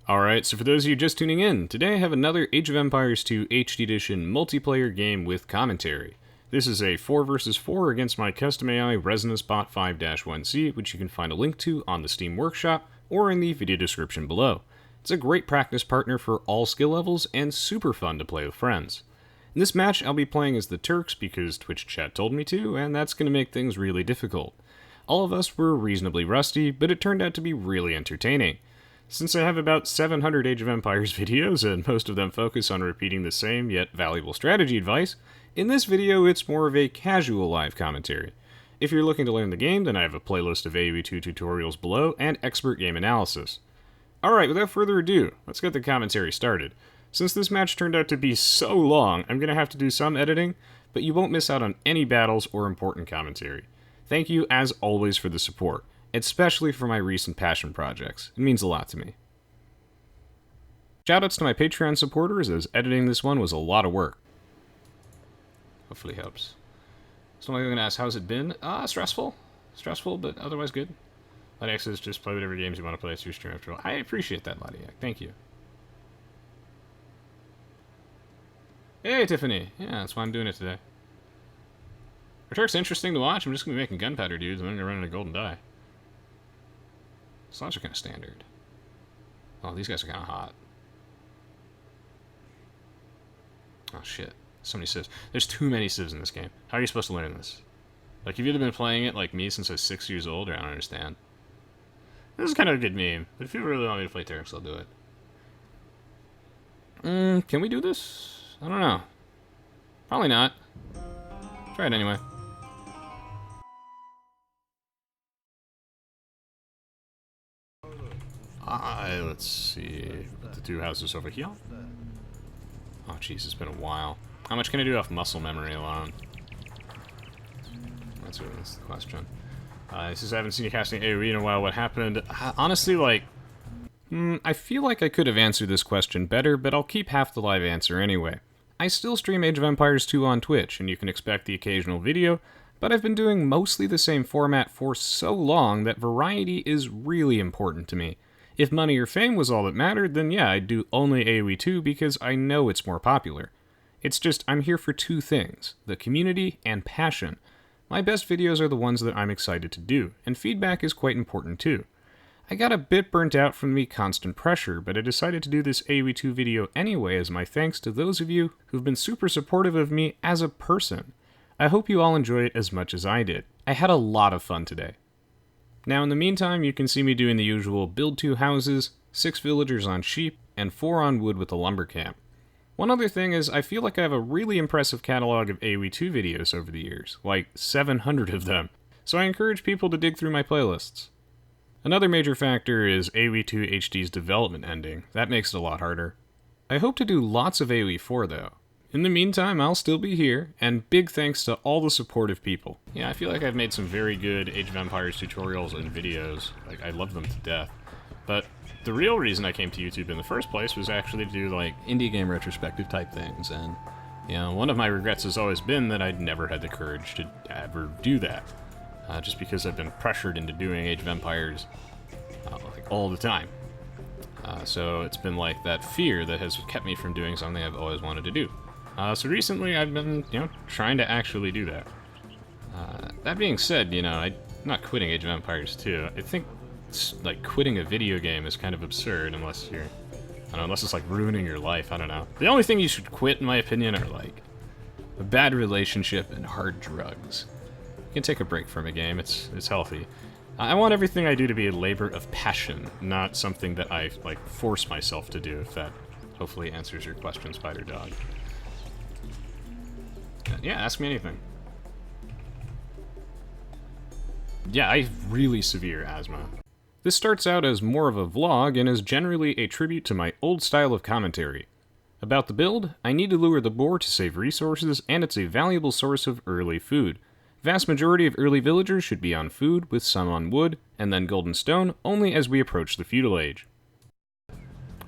Alright, so for those of you just tuning in, today I have another Age of Empires 2 HD Edition multiplayer game with commentary. This is a 4 vs 4 against my custom AI ResonanceBot 5-1C, which you can find a link to on the Steam Workshop or in the video description below. It's a great practice partner for all skill levels and super fun to play with friends. In this match, I'll be playing as the Turks because Twitch chat told me to, and that's going to make things really difficult. All of us were reasonably rusty, but it turned out to be really entertaining. Since I have about 700 Age of Empires videos, and most of them focus on repeating the same yet valuable strategy advice, in this video it's more of a casual live commentary. If you're looking to learn the game, then I have a playlist of Aoe2 tutorials below and expert game analysis. Alright, without further ado, let's get the commentary started. Since this match turned out to be so long, I'm going to have to do some editing, but you won't miss out on any battles or important commentary. Thank you, as always, for the support, especially for my recent passion projects. It means a lot to me. Shoutouts to my Patreon supporters, as editing this one was a lot of work. Hopefully helps. So I'm going to ask, how's it been? Stressful. Stressful, but otherwise good. Ladiak says, just play whatever games you want to play. It's your stream after all. I appreciate that, Ladiak. Thank you. Hey, Tiffany. Yeah, that's why I'm doing it today. Are Turks interesting to watch? I'm just going to be making gunpowder dudes, and then I'm going to run into golden dye. Slots are kind of standard. Oh, these guys are kind of hot. Oh, shit. So many civs. There's too many civs in this game. How are you supposed to learn this? Like, have you either been playing it like me since I was 6 years old, or I don't understand. This is kind of a good meme, but if you really want me to play Turks, I'll do it. Can we do this? I don't know. Probably not. Try it anyway. Let's see. Put the two houses over here. Oh, jeez, it's been a while. How much can I do off muscle memory alone? That's the question. He says, I haven't seen you casting AoE in a while. What happened? Honestly, like, I feel like I could have answered this question better, but I'll keep half the live answer anyway. I still stream Age of Empires 2 on Twitch, and you can expect the occasional video, but I've been doing mostly the same format for so long that variety is really important to me. If money or fame was all that mattered, then yeah, I'd do only Aoe2 because I know it's more popular. It's just, I'm here for two things, the community and passion. My best videos are the ones that I'm excited to do, and feedback is quite important too. I got a bit burnt out from the constant pressure, but I decided to do this Aoe2 video anyway as my thanks to those of you who've been super supportive of me as a person. I hope you all enjoy it as much as I did. I had a lot of fun today. Now in the meantime, you can see me doing the usual build 2 houses, 6 villagers on sheep, and 4 on wood with a lumber camp. One other thing is, I feel like I have a really impressive catalog of Aoe2 videos over the years, like 700 of them, so I encourage people to dig through my playlists. Another major factor is Aoe2 HD's development ending. That makes it a lot harder. I hope to do lots of AoE4 though. In the meantime, I'll still be here, and big thanks to all the supportive people. Yeah, I feel like I've made some very good Age of Empires tutorials and videos. Like, I love them to death. But the real reason I came to YouTube in the first place was actually to do, like, indie game retrospective type things, and, you know, one of my regrets has always been that I'd never had the courage to ever do that. Just because I've been pressured into doing Age of Empires, like, all the time. So it's been like that fear that has kept me from doing something I've always wanted to do. So recently I've been, trying to actually do that. That being said, I'm not quitting Age of Empires 2. I think, like, quitting a video game is kind of absurd unless you're, unless it's, like, ruining your life, I don't know. The only thing you should quit, in my opinion, are, like, a bad relationship and hard drugs. You can take a break from a game, it's healthy. I want everything I do to be a labor of passion, not something that I, like, force myself to do, if that hopefully answers your question, Spider Dog. Yeah, ask me anything. Yeah, I have really severe asthma. This starts out as more of a vlog and is generally a tribute to my old style of commentary. About the build, I need to lure the boar to save resources, and it's a valuable source of early food. Vast majority of early villagers should be on food, with some on wood, and then golden stone, only as we approach the feudal age.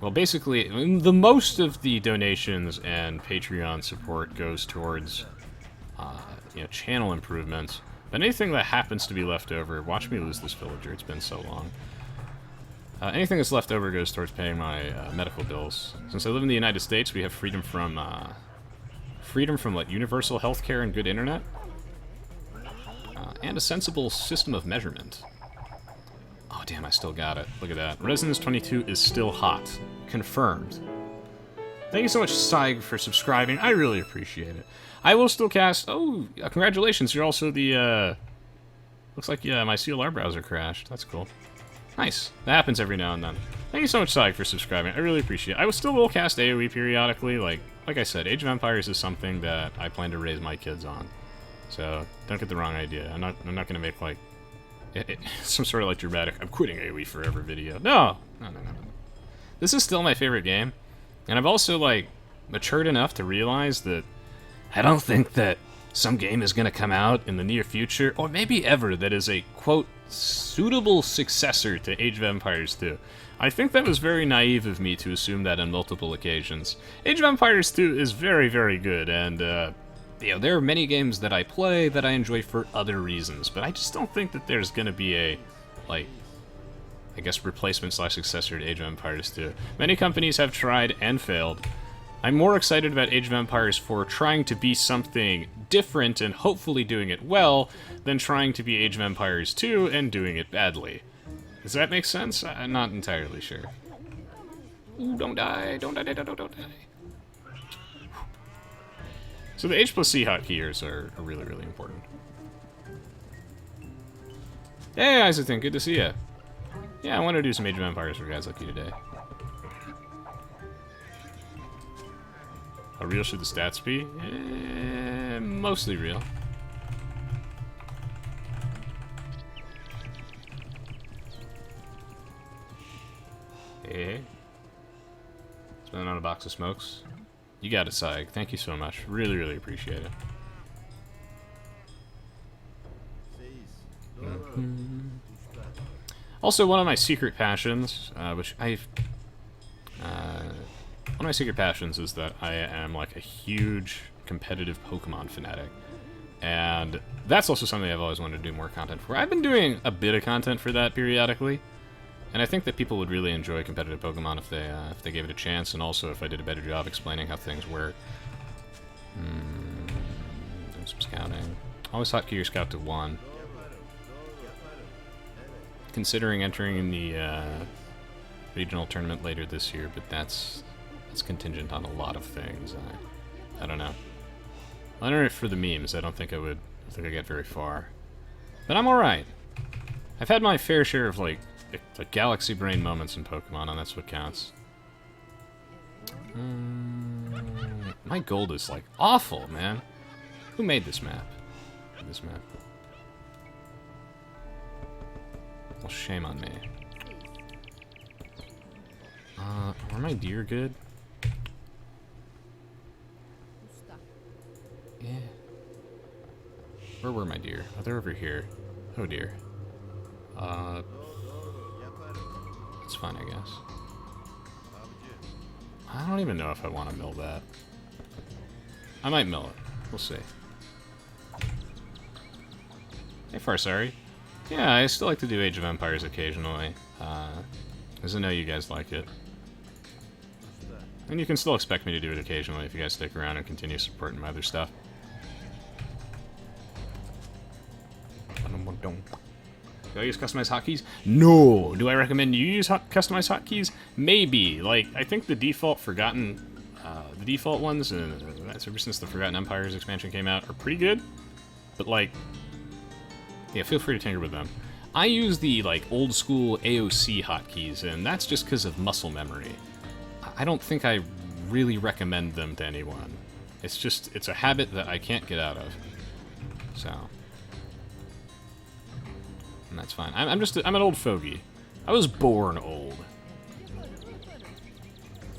Well, basically, the most of the donations and Patreon support goes towards, channel improvements. But anything that happens to be left over, watch me lose this villager, it's been so long. Anything that's left over goes towards paying my medical bills. Since I live in the United States, we have freedom from like universal health care and good internet, and a sensible system of measurement. Oh damn, I still got it. Look at that. Resonance 22 is still hot. Confirmed. Thank you so much, Saig, for subscribing. I really appreciate it. I will still cast... Oh, congratulations. You're also the, Looks like, yeah, my CLR browser crashed. That's cool. Nice. That happens every now and then. Thank you so much, Saig, for subscribing. I really appreciate it. I will cast AoE periodically. Like I said, Age of Empires is something that I plan to raise my kids on. So, don't get the wrong idea. I'm not going to make, like, some sort of, like, dramatic, I'm quitting AoE forever video. No. This is still my favorite game. And I've also, like, matured enough to realize that I don't think that some game is going to come out in the near future, or maybe ever, that is a, quote, suitable successor to Age of Empires 2. I think that was very naive of me to assume that on multiple occasions. Age of Empires 2 is very, very good, and, you know, there are many games that I play that I enjoy for other reasons, but I just don't think that there's going to be a, like, I guess, replacement/successor to Age of Empires 2. Many companies have tried and failed. I'm more excited about Age of Empires for trying to be something different and hopefully doing it well than trying to be Age of Empires 2 and doing it badly. Does that make sense? I'm not entirely sure. Ooh, don't die. Don't die. Don't die. So the H+C hotkeys are really, really important. Hey, Isaacton, good to see you. Yeah, I want to do some Age of Empires for guys like you today. How real should the stats be? Mostly real. Hey. Spending on a box of smokes. You got it, Saig. Thank you so much. Really, really appreciate it. Also, one of my secret passions, one of my secret passions is that I am, like, a huge competitive Pokemon fanatic. And that's also something I've always wanted to do more content for. I've been doing a bit of content for that periodically. And I think that people would really enjoy competitive Pokemon if they gave it a chance, and also if I did a better job explaining how things work. Doing some scouting. Always hotkey your scout to 1. Considering entering in the regional tournament later this year, but that's contingent on a lot of things. I don't know. I don't know for the memes. I don't think I'd get very far. But I'm alright. I've had my fair share of, like galaxy brain moments in Pokemon, and that's what counts. My gold is, like, awful, man. Who made this map? Well, shame on me. Are my deer good? Yeah. Where were my deer? Oh, they're over here. Oh, dear. It's fine, I guess. I don't even know if I want to mill that. I might mill it. We'll see. Hey, Farsari. Yeah, I still like to do Age of Empires occasionally, because I know you guys like it. And you can still expect me to do it occasionally if you guys stick around and continue supporting my other stuff. Do I use customized hotkeys? No! Do I recommend you use customized hotkeys? Maybe. Like, I think the default the default ones, ever since the Forgotten Empires expansion came out, are pretty good. But, like, yeah, feel free to tinker with them. I use the, like, old school AOC hotkeys, and that's just because of muscle memory. I don't think I really recommend them to anyone. It's a habit that I can't get out of. So. And that's fine. I'm an old fogey. I was born old.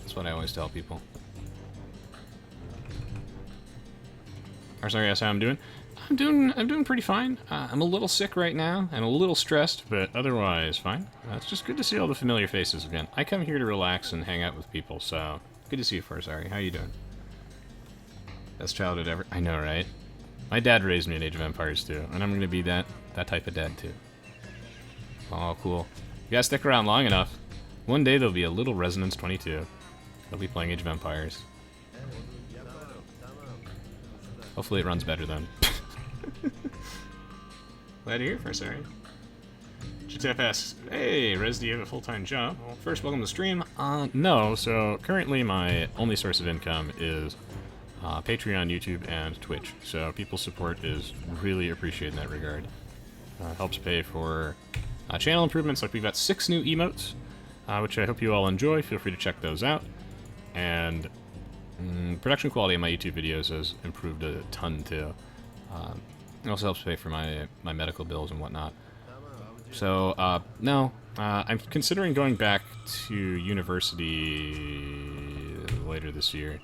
That's what I always tell people. Or sorry, that's how I'm doing. I'm doing pretty fine. I'm a little sick right now, and a little stressed, but otherwise fine. It's just good to see all the familiar faces again. I come here to relax and hang out with people, so good to see you, Farsari. How you doing? Best childhood ever. I know, right? My dad raised me in Age of Empires too, and I'm gonna be that type of dad too. Oh, cool. You guys stick around long enough, One day there'll be a little Resonance 22. I'll be playing Age of Empires. Hopefully it runs better then. Glad you're here first, sorry. GTF asks, hey, Rez, do you have a full-time job? Well, first, welcome to the stream. No, so currently my only source of income is Patreon, YouTube, and Twitch. So people's support is really appreciated in that regard. Helps pay for channel improvements, like we've got 6 new emotes, which I hope you all enjoy. Feel free to check those out. And production quality of my YouTube videos has improved a ton, too. It also helps pay for my medical bills and whatnot. So, no, I'm considering going back to university later this year.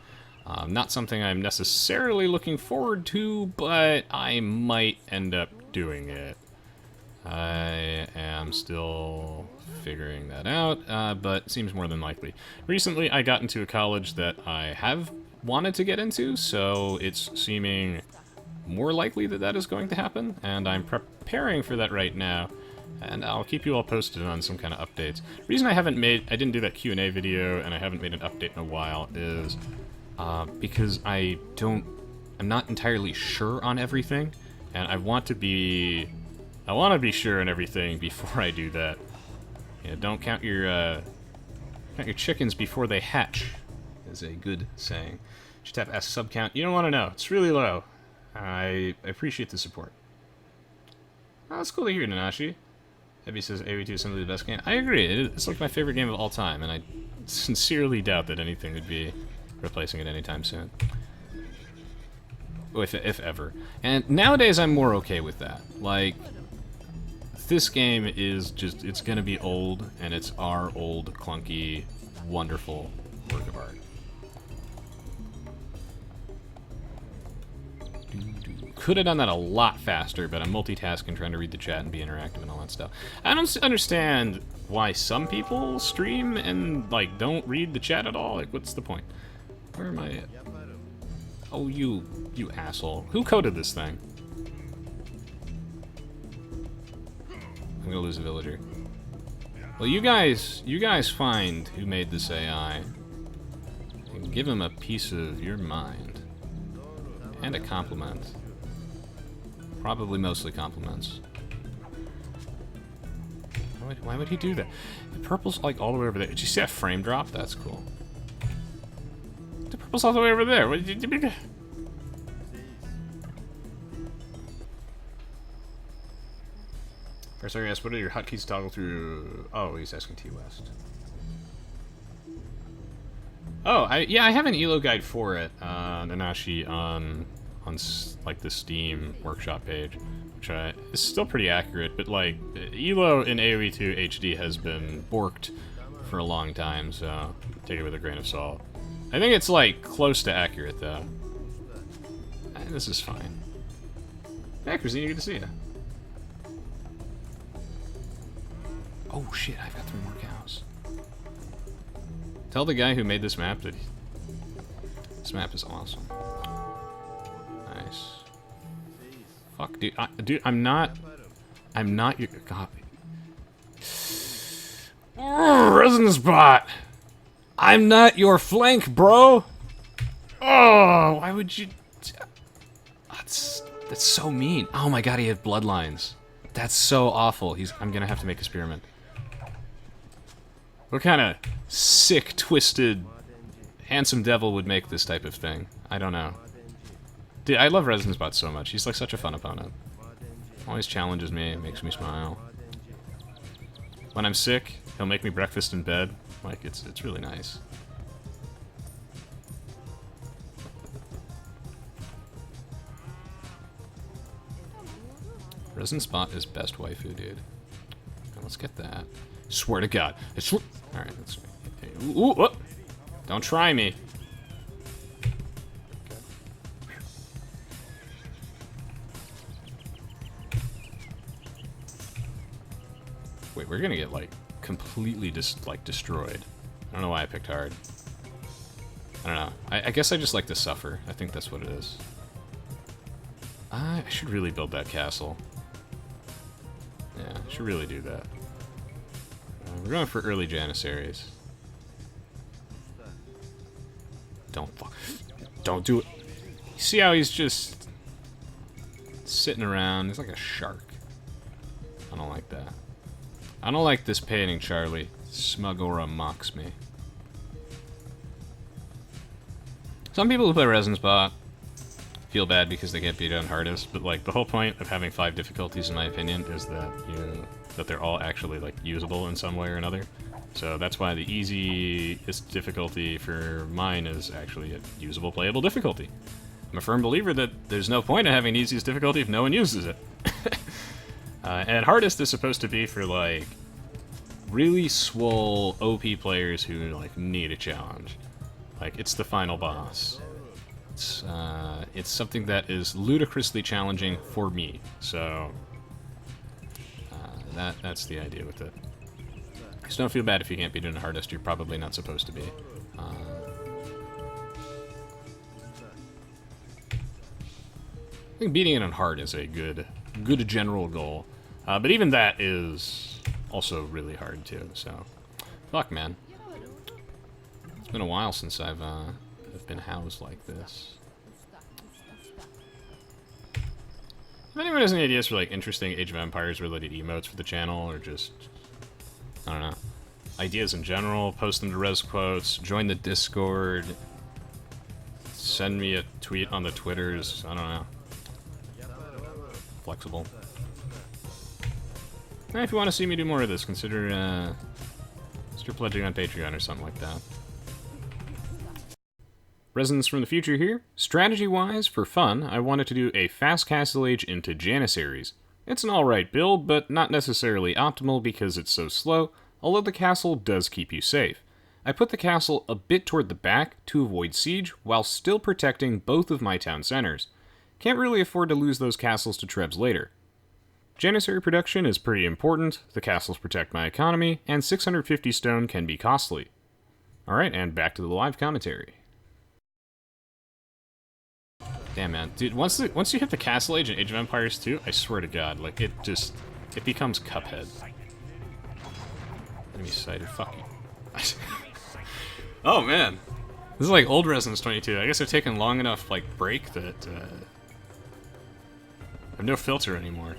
Not something I'm necessarily looking forward to, but I might end up doing it. I am still figuring that out, but seems more than likely. Recently, I got into a college that I have wanted to get into, so it's seeming more likely that that is going to happen, and I'm preparing for that right now. And I'll keep you all posted on some kind of updates. The reason I didn't do that Q&A video, and I haven't made an update in a while, is because I'm not entirely sure on everything, and I want to be sure on everything before I do that. Yeah, don't count your chickens before they hatch, is a good saying. Just have to ask sub count. You don't want to know. It's really low. I appreciate the support. Oh, that's cool to hear, Nanashi. Heavy says Aoe2 is simply the best game. I agree. It's like my favorite game of all time, and I sincerely doubt that anything would be replacing it anytime soon. If ever. And nowadays, I'm more okay with that. Like, this game is just, it's gonna be old, and it's our old, clunky, wonderful work of art. Could have done that a lot faster, but I'm multitasking, trying to read the chat and be interactive and all that stuff. I don't understand why some people stream and, like, don't read the chat at all. Like, what's the point? Where am I at? Oh, you asshole. Who coded this thing? I'm gonna lose a villager. Well, you guys find who made this AI and give him a piece of your mind. And a compliment. Probably mostly compliments. Why would he do that? The purple's like all the way over there. Did you see that frame drop? That's cool. The purple's all the way over there. What did you do? First, I asked, what are your hotkeys to toggle through? Oh, he's asking T-West. Oh, yeah, I have an ELO guide for it, Nanashi, on like the Steam workshop page, which is still pretty accurate, but like ELO in AoE2 HD has been borked for a long time, so take it with a grain of salt. I think it's like close to accurate though. This is fine. Yeah, Christina, good to see you. Oh shit, I've got 3 more cows. Tell the guy who made this map that this map is awesome. Nice. Fuck, dude. Dude, I'm not your copy. ResonanceBot! I'm not your flank, bro! Oh, why would you... That's so mean. Oh my god, he had bloodlines. That's so awful. I'm gonna have to make a spearman. What kind of sick, twisted, handsome devil would make this type of thing? I don't know. Dude, I love ResonanceBot so much. He's like such a fun opponent. Always challenges me, makes me smile. When I'm sick, he'll make me breakfast in bed. Like, it's really nice. ResonanceBot is best waifu, dude. Let's get that. Swear to God. Alright, let's... Ooh, don't try me. Wait, we're gonna get, like, completely destroyed. I don't know why I picked hard. I don't know. I guess I just like to suffer. I think that's what it is. I should really build that castle. Yeah, I should really do that. we're going for early Janissaries. Don't do it. You see how he's just sitting around? He's like a shark. I don't like that. I don't like this painting, Charlie. Smugora mocks me. Some people who play ResonanceBot feel bad because they get beat on hardest, but like the whole point of having 5 difficulties, in my opinion, is that that they're all actually like usable in some way or another. So that's why the easiest difficulty for mine is actually a usable, playable difficulty. I'm a firm believer that there's no point in having easiest difficulty if no one uses it. And hardest is supposed to be for like really swole OP players who like need a challenge. Like it's the final boss. It's something that is ludicrously challenging for me. So that's the idea with it. Just don't feel bad if you can't beat it in hardest. You're probably not supposed to be. I think beating it on hard is a good general goal. But even that is also really hard too. So, fuck, man. It's been a while since I've been housed like this. If anyone has any ideas for like interesting Age of Empires related emotes for the channel, or just I don't know, ideas in general, post them to Res Quotes, join the Discord, send me a tweet on the Twitters. I don't know. Flexible. And if you want to see me do more of this, consider pledging on Patreon or something like that. Resonance from the future here. Strategy-wise, for fun, I wanted to do a fast castle age into Janissaries. It's an alright build, but not necessarily optimal because it's so slow, although the castle does keep you safe. I put the castle a bit toward the back to avoid siege, while still protecting both of my town centers. Can't really afford to lose those castles to Trebs later. Janissary production is pretty important, the castles protect my economy, and 650 stone can be costly. Alright, and back to the live commentary. Damn, man. Dude, once you hit the castle age in Age of Empires 2, I swear to God, like, it becomes Cuphead. Enemy sighted, fuck you. Oh, man. This is like old Resonance 22. I guess they're taking long enough, like, break that, I have no filter anymore.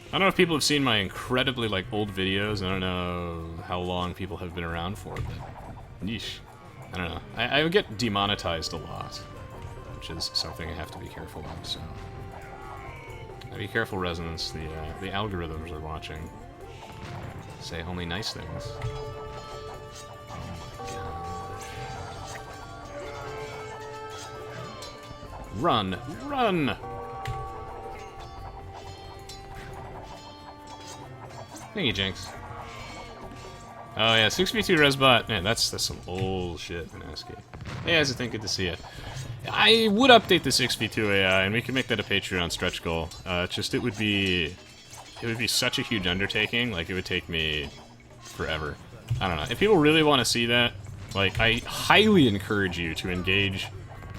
I don't know if people have seen my incredibly, like, old videos. I don't know how long people have been around for, but yeesh. I don't know. I get demonetized a lot, which is something I have to be careful of, so. Be careful, Resonance. The algorithms are watching. Say only nice things. Oh my God. Run! Run! Thank you, Jinx. Oh yeah, 6v2 ResBot. Man, that's some old shit in ASCII. Hey, guys, I think good to see it. I would update the 6v2 AI, and we could make that a Patreon stretch goal. It would be such a huge undertaking. Like, it would take me forever. I don't know. If people really want to see that, like, I highly encourage you to engage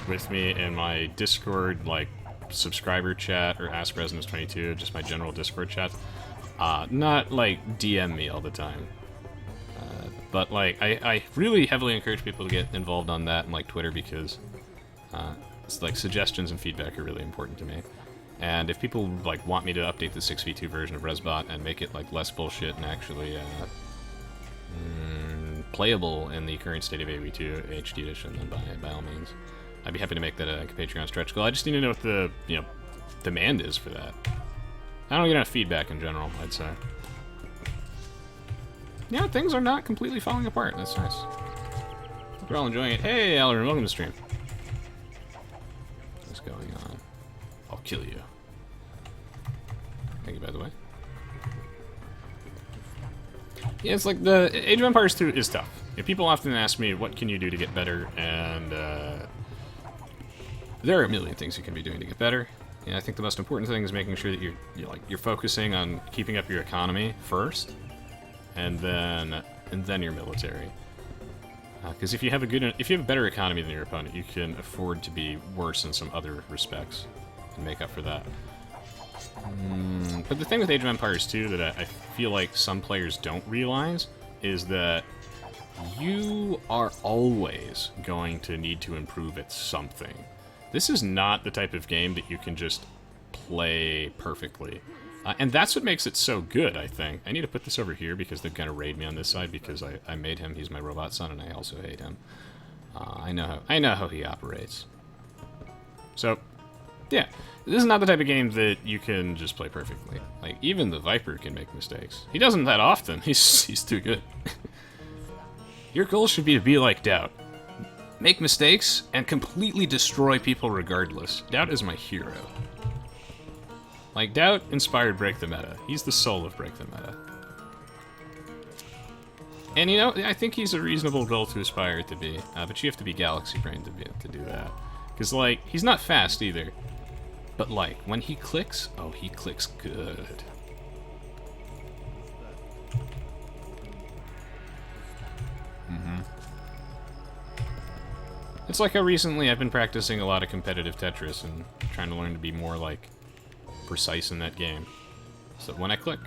with me in my Discord, like, subscriber chat, or Ask Resonance 22, just my general Discord chat. Not, like, DM me all the time. But, like, I really heavily encourage people to get involved on that and, like, Twitter, because it's, like, suggestions and feedback are really important to me. And if people, like, want me to update the 6v2 version of ResBot and make it, like, less bullshit and actually playable in the current state of Aoe2 HD edition, then by all means. I'd be happy to make that a Patreon stretch goal. I just need to know what the, demand is for that. I don't get enough feedback in general, I'd say. Yeah, things are not completely falling apart. That's nice. Hope you're all enjoying it. Hey, Alarin, welcome to the stream. What's going on? I'll kill you. Thank you, by the way. Yeah, it's like the Age of Empires 2 is tough. People often ask me, what can you do to get better? And there are a million things you can be doing to get better. And I think the most important thing is making sure that you're focusing on keeping up your economy first, and then your military. Because if you have a better economy than your opponent, you can afford to be worse in some other respects and make up for that. But the thing with Age of Empires 2 that I feel like some players don't realize is that you are always going to need to improve at something. This is not the type of game that you can just play perfectly. And that's what makes it so good, I think. I need to put this over here because they're going to raid me on this side because I made him. He's my robot son, and I also hate him. I know how he operates. So, yeah. This is not the type of game that you can just play perfectly. Like, even the Viper can make mistakes. He doesn't that often. He's too good. Your goal should be to be like Doubt. Make mistakes and completely destroy people regardless. Doubt is my hero. Like, Doubt inspired Break the Meta. He's the soul of Break the Meta. And, you know, I think he's a reasonable role to aspire to be. But you have to be Galaxy Brain to do that. Because, like, he's not fast either. But, like, when he clicks, oh, he clicks good. It's like how recently I've been practicing a lot of competitive Tetris and trying to learn to be more, like, precise in that game. So when I click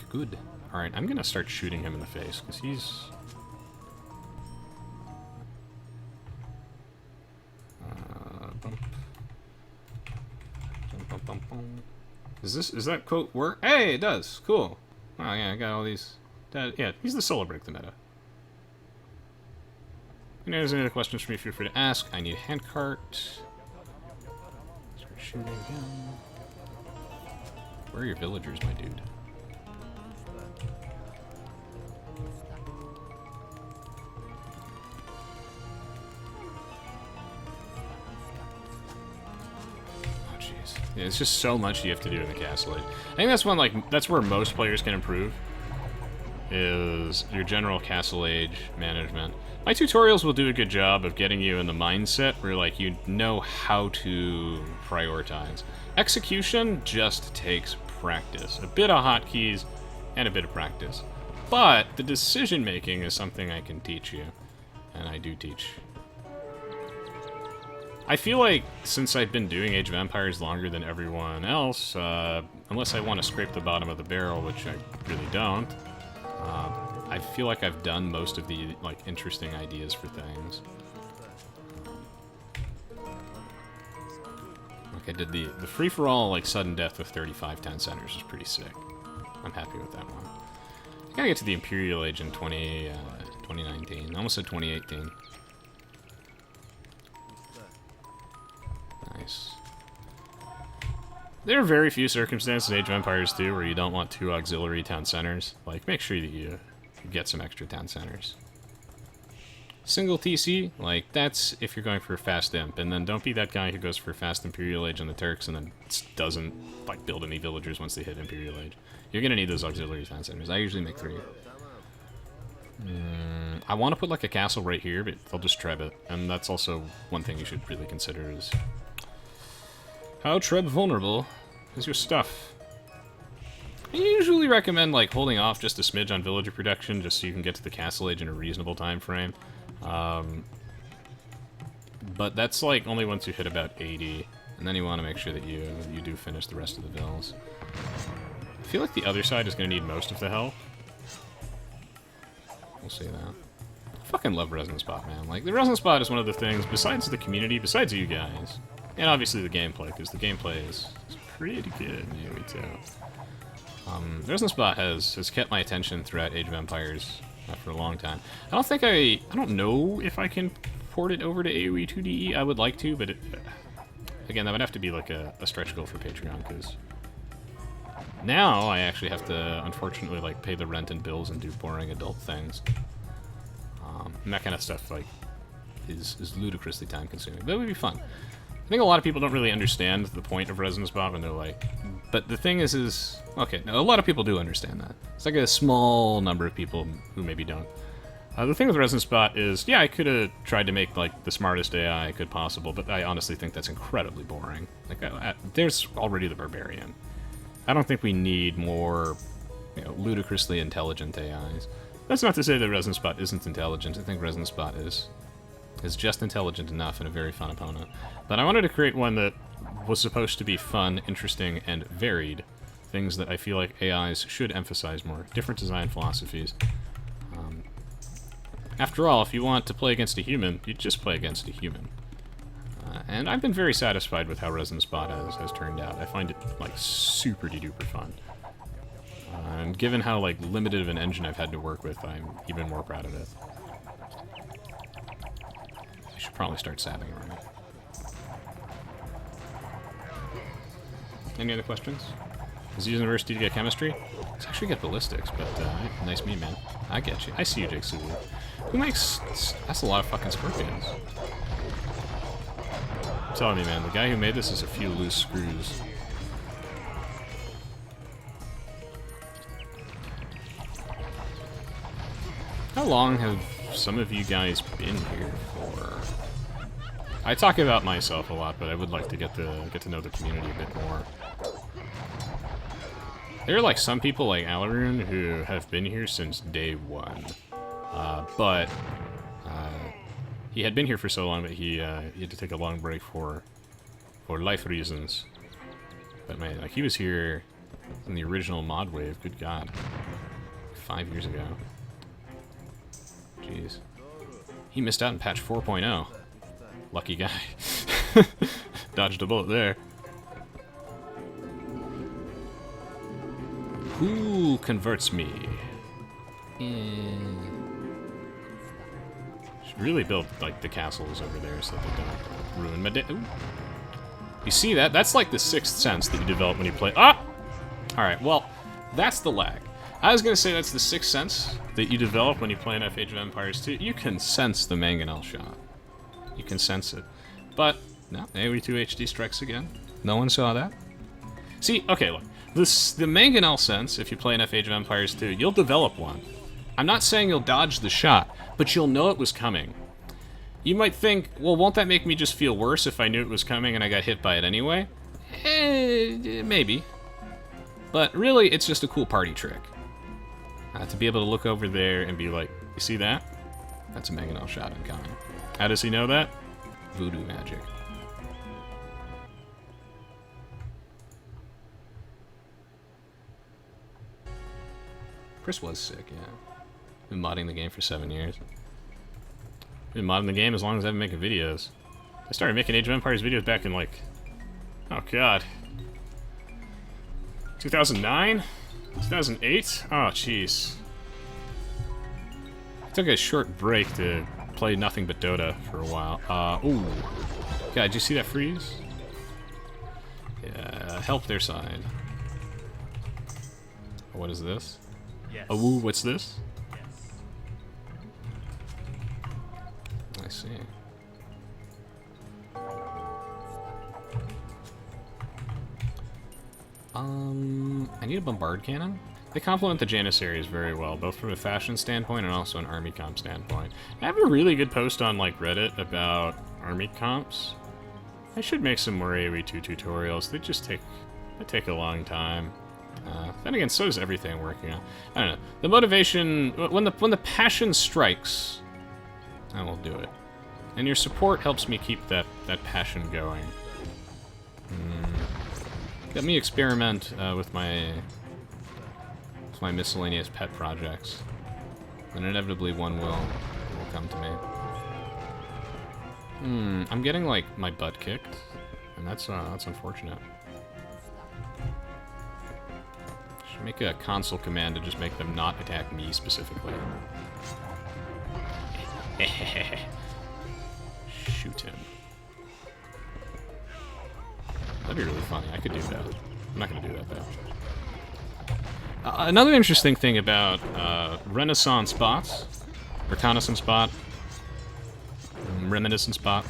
good. Alright, I'm gonna start shooting him in the face, because he's... Is that quote work? Hey, it does. Cool. Oh yeah, I got all these... yeah, he's the soul of Break the Meta. If there's any other questions for me, feel free to ask. I need a handcart. Start shooting him. Where are your villagers, my dude? Oh, jeez. Yeah, it's just so much you have to do in the castle age. I think that's one, like, that's where most players can improve, is your general castle age management. My tutorials will do a good job of getting you in the mindset where, like, you know how to prioritize. Execution just takes practice. A bit of hotkeys and a bit of practice. But the decision-making is something I can teach you. And I do teach. I feel like, since I've been doing Age of Empires longer than everyone else, unless I want to scrape the bottom of the barrel, which I really don't, I feel like I've done most of the, like, interesting ideas for things. Like, I did the free-for-all, like, sudden death with 35 town centers is pretty sick. I'm happy with that one. I gotta get to the Imperial Age in 2019. I almost said 2018. Nice. There are very few circumstances in Age of Empires 2 where you don't want 2 auxiliary town centers. Like, make sure that you get some extra town centers. Single TC, like, that's if you're going for a fast imp, and then don't be that guy who goes for fast Imperial Age on the Turks and then doesn't, like, build any villagers once they hit Imperial Age. You're gonna need those auxiliary town centers. I usually make 3. I want to put, like, a castle right here, but they'll just treb it. And that's also one thing you should really consider is how treb vulnerable is your stuff. I usually recommend, like, holding off just a smidge on villager production just so you can get to the castle age in a reasonable time frame. But that's, like, only once you hit about 80, and then you want to make sure that you do finish the rest of the vills. I feel like the other side is going to need most of the health. We'll see that. I fucking love ResonanceBot, man. Like, the ResonanceBot is one of the things, besides the community, besides you guys, and obviously the gameplay, because the gameplay is pretty good in Aoe2. ResonanceBot has kept my attention throughout Age of Empires for a long time. I don't know if I can port it over to Aoe2DE. I would like to, but again, that would have to be like a stretch goal for Patreon, because now I actually have to, unfortunately, like, pay the rent and bills and do boring adult things. And that kind of stuff, like, is ludicrously time-consuming. But it would be fun. I think a lot of people don't really understand the point of ResonanceBot when they're like... But the thing is... Okay, now, a lot of people do understand that. It's like a small number of people who maybe don't. The thing with ResonanceBot is, yeah, I could have tried to make, like, the smartest AI I could possible, but I honestly think that's incredibly boring. Like, there's already the Barbarian. I don't think we need more, you know, ludicrously intelligent AIs. That's not to say that ResonanceBot isn't intelligent. I think ResonanceBot is just intelligent enough and a very fun opponent. But I wanted to create one that was supposed to be fun, interesting, and varied. Things that I feel like AIs should emphasize more. Different design philosophies. After all, if you want to play against a human, you just play against a human. And I've been very satisfied with how ResonanceBot has turned out. I find it, like, super-de-duper fun. And given how, like, limited of an engine I've had to work with, I'm even more proud of it. I should probably start sabbing around. Any other questions? Is he university to get chemistry? Let's actually get ballistics, but nice me, man. I get you. I see you, Jake Sulu. Who makes... That's a lot of fucking scorpions. I'm telling you, man, the guy who made this is a few loose screws. How long have some of you guys been here for? I talk about myself a lot, but I would like to get to know the community a bit more. There are like some people like Alaroon who have been here since day one, but he had been here for so long that he had to take a long break for life reasons. But man, like he was here in the original mod wave. Good God, 5 years ago. Jeez, he missed out in patch 4.0. Lucky guy. Dodged a bullet there. Who converts me? Should really build like the castles over there so that they don't ruin my day. Ooh. You see that? That's like the sixth sense that you develop when you play. Ah! Alright, well, that's the lag. I was gonna say that's the sixth sense that you develop when you play an Age of Empires 2. You can sense the mangonel shot. You can sense it. But, no, Aoe2 HD strikes again. No one saw that. See, okay, look. The mangonel sense, if you play an Age of Empires 2, you'll develop one. I'm not saying you'll dodge the shot, but you'll know it was coming. You might think, well, won't that make me just feel worse if I knew it was coming and I got hit by it anyway? Maybe. But really, it's just a cool party trick. To be able to look over there and be like, you see that? That's a mangonel shot incoming. How does he know that? Voodoo magic. Chris was sick, yeah. Been modding the game for 7 years. Been modding the game as long as I've been making videos. I started making Age of Empires videos back in like... Oh god. 2009? 2008? Oh, jeez. I took a short break to play nothing but Dota for a while. Ooh. God, did you see that freeze? Yeah, help their side. What is this? Yes. Oh, what's this? Yes. I see. I need a bombard cannon. They complement the Janissaries very well, both from a fashion standpoint and also an army comp standpoint. I have a really good post on like Reddit about army comps. I should make some more Aoe2 tutorials. They just take a long time. Then again, so does everything I'm working on. I don't know. The motivation, when the passion strikes, I will do it. And your support helps me keep that passion going. Let me experiment with my miscellaneous pet projects, and inevitably one will come to me. I'm getting like my butt kicked, and that's unfortunate. Should make a console command to just make them not attack me specifically. Shoot him. That'd be really funny. I could do that. I'm not gonna do that though. Another interesting thing about ResonanceBot, ResonanceBot, ReminiscenceBot,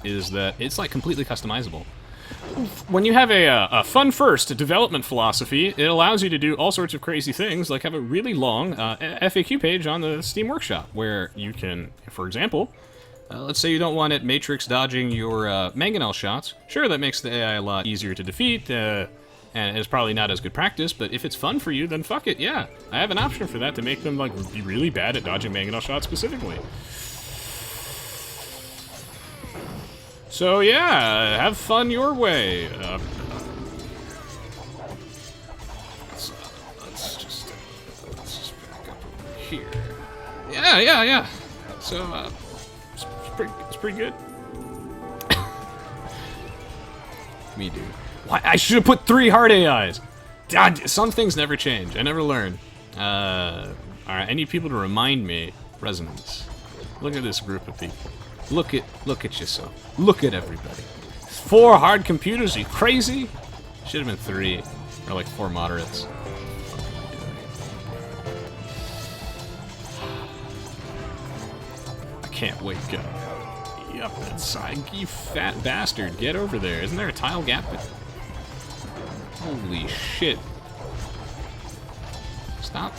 is that it's like completely customizable. When you have a fun first development philosophy, it allows you to do all sorts of crazy things, like have a really long FAQ page on the Steam Workshop, where you can, for example, let's say you don't want it matrix dodging your mangonel shots. Sure, that makes the AI a lot easier to defeat, and it's probably not as good practice, but if it's fun for you, then fuck it, yeah. I have an option for that to make them like be really bad at dodging mangonel shots specifically. So yeah, have fun your way. Let's just back up over here. Yeah. So, it's pretty good. Me, dude. Why? I should have put 3 hard AIs. God, some things never change. I never learn. Alright, I need people to remind me. Resonance. Look at this group of people. Look at yourself. Look at everybody. 4 hard computers? Are you crazy? Should have been 3. Or like 4 moderates. I can't wake up. Yup, that side, you fat bastard. Get over there. Isn't there a tile gap? Holy shit. Stop.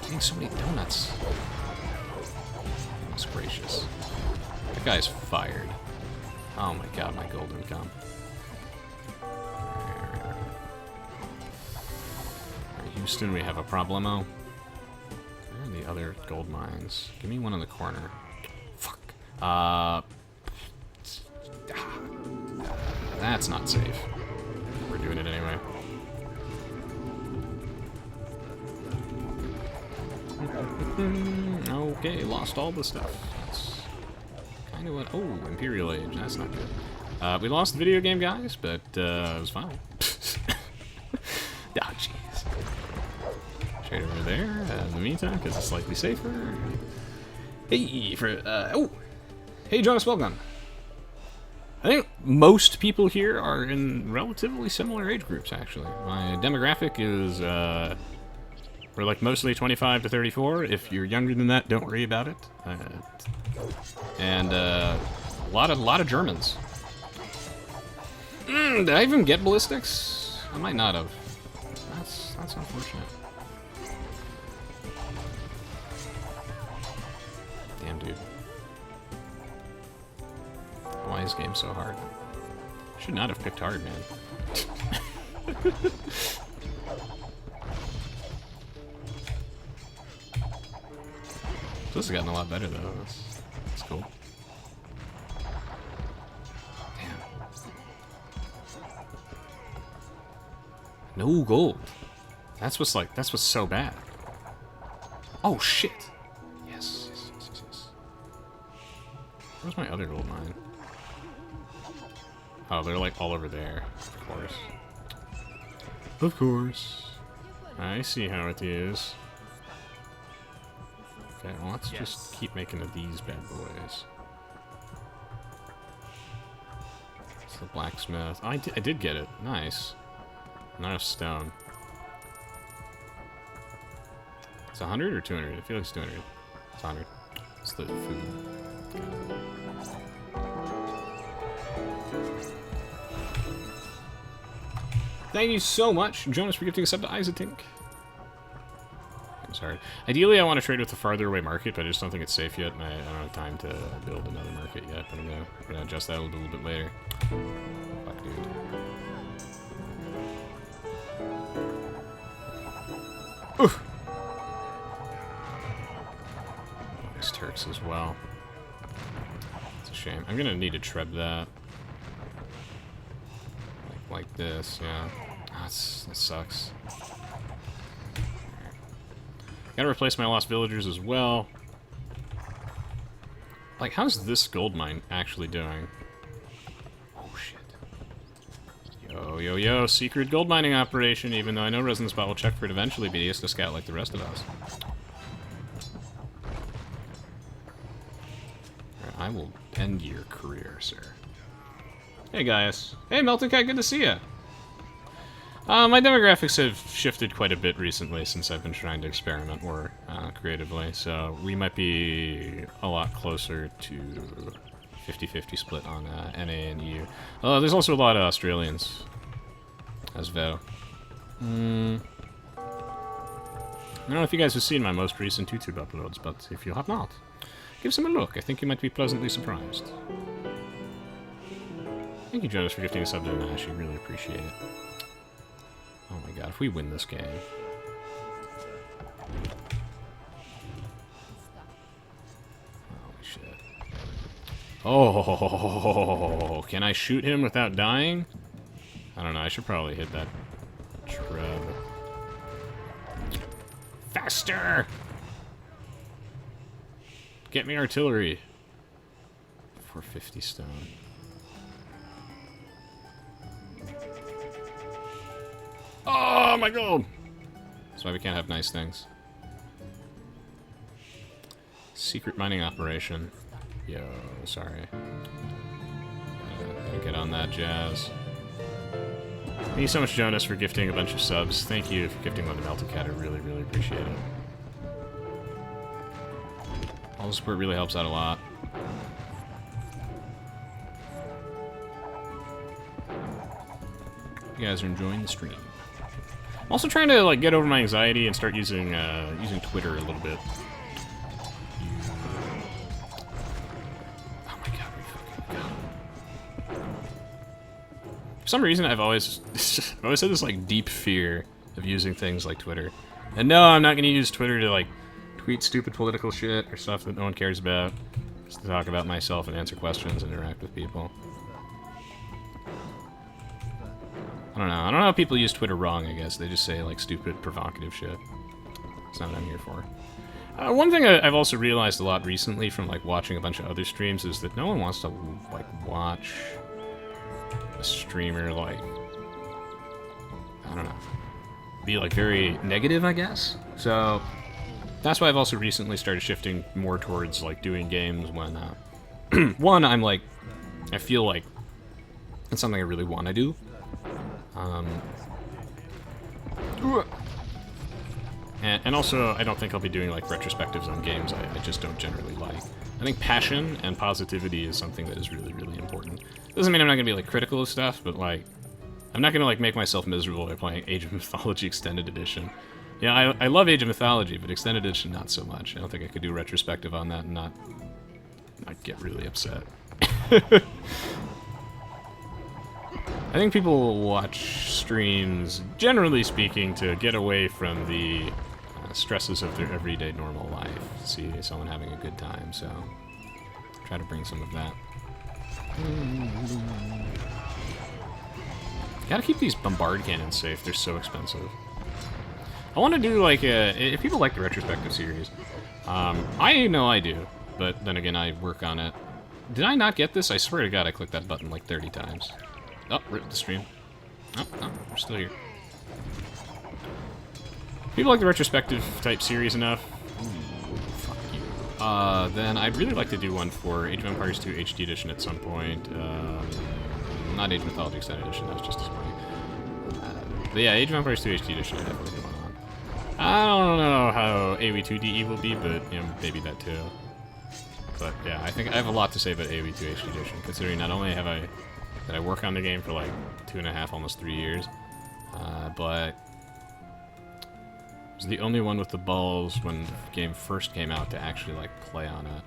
Getting so many donuts. Goodness gracious. That guy's fired. Oh my god, my golden gum. Alright, Houston, we have a problemo. Where are the other gold mines? Give me one in the corner. Fuck. That's not safe. We're doing it anyway. Okay, lost all the stuff. That's kind of what... Oh, Imperial Age. That's not good. We lost the video game, guys, but it was fine. Ah, jeez. Trade over there in the meantime, because it's slightly safer. Hey, hey, Jonas, welcome. I think most people here are in relatively similar age groups, actually. My demographic is, we're like mostly 25 to 34. If you're younger than that, don't worry about it. And a lot of Germans. Did I even get ballistics? I might not have. That's unfortunate. Damn, dude. Why is this game so hard? Should not have picked hard, man. This has gotten a lot better, though. That's cool. Damn. No gold. That's what's so bad. Oh, shit. Yes. Where's my other gold mine? Oh, they're like all over there. Of course. Of course. I see how it is. Okay, well, let's just keep making of these bad boys. It's the blacksmith. Oh, I did get it. Nice. Not enough stone. It's 100 or 200? I feel like it's 200. It's 100. It's the food. Thank you so much, Jonas, for gifting a sub to Isatink. I'm sorry. Ideally, I want to trade with the farther away market, but I just don't think it's safe yet, and I don't have time to build another market yet, but I'm gonna adjust that a little bit later. Fuck, dude. Oof! These Turks as well. It's a shame. I'm gonna need to tread that. Like this, yeah. Oh, that sucks. Gotta replace my lost villagers as well. Like, how's this gold mine actually doing? Oh, shit. Yo, secret gold mining operation, even though I know ResonanceBot will check for it eventually, but he has to scout like the rest of us. Right, I will end your career, sir. Hey, guys. Hey, Melton Cat, good to see ya. My demographics have shifted quite a bit recently since I've been trying to experiment more creatively, so we might be a lot closer to 50-50 split on NA and EU. There's also a lot of Australians as well. I don't know if you guys have seen my most recent YouTube uploads, but if you have not, give some a look. I think you might be pleasantly surprised. Thank you, Jonas, for gifting a sub to Nash. I really appreciate it. Oh my god, if we win this game. Holy shit. Oh, can I shoot him without dying? I don't know, I should probably hit that tread. Faster! Get me artillery. 450 stone. Oh my god! That's why we can't have nice things. Secret mining operation. Yo, sorry. Get on that jazz. Thank you so much, Jonas, for gifting a bunch of subs. Thank you for gifting one to Melted Cat. I really, really appreciate it. All the support really helps out a lot. You guys are enjoying the stream. I'm also trying to like get over my anxiety and start using using Twitter a little bit. Oh my god, we fucking go. For some reason, I've always had this like deep fear of using things like Twitter. And no, I'm not going to use Twitter to like tweet stupid political shit or stuff that no one cares about. Just to talk about myself and answer questions and interact with people. I don't know. I don't know how people use Twitter wrong, I guess. They just say, like, stupid, provocative shit. That's not what I'm here for. One thing I've also realized a lot recently from, like, watching a bunch of other streams is that no one wants to, like, watch a streamer, like, I don't know, be, like, very negative, I guess. So, that's why I've also recently started shifting more towards, like, doing games when, one, I'm, like, I feel like it's something I really want to do. And also, I don't think I'll be doing, like, retrospectives on games I just don't generally like. I think passion and positivity is something that is really, really important. Doesn't mean I'm not gonna be, like, critical of stuff, but, like, I'm not gonna, like, make myself miserable by playing Age of Mythology Extended Edition. Yeah, I love Age of Mythology, but Extended Edition, not so much. I don't think I could do a retrospective on that and not get really upset. I think people watch streams, generally speaking, to get away from the stresses of their everyday normal life. See someone having a good time, so try to bring some of that. Gotta keep these bombard cannons safe, they're so expensive. I want to do, like, if people like the retrospective series, I know I do, but then again, I work on it. Did I not get this? I swear to God, I clicked that button like 30 times. Oh, ripped the stream. Oh, we're still here. People like the retrospective type series enough. Ooh, fuck you. Then I'd really like to do one for Age of Empires 2 HD Edition at some point. Not Age of Mythology Extended Edition, that was just disappointing. But yeah, Age of Empires 2 HD Edition I definitely want on. I don't know how Aoe2 DE will be, but, you know, maybe that too. But yeah, I think I have a lot to say about Aoe2 HD Edition, considering not only have I work on the game for like 2.5, almost 3 years, but I was the only one with the balls when the game first came out to actually like play on it.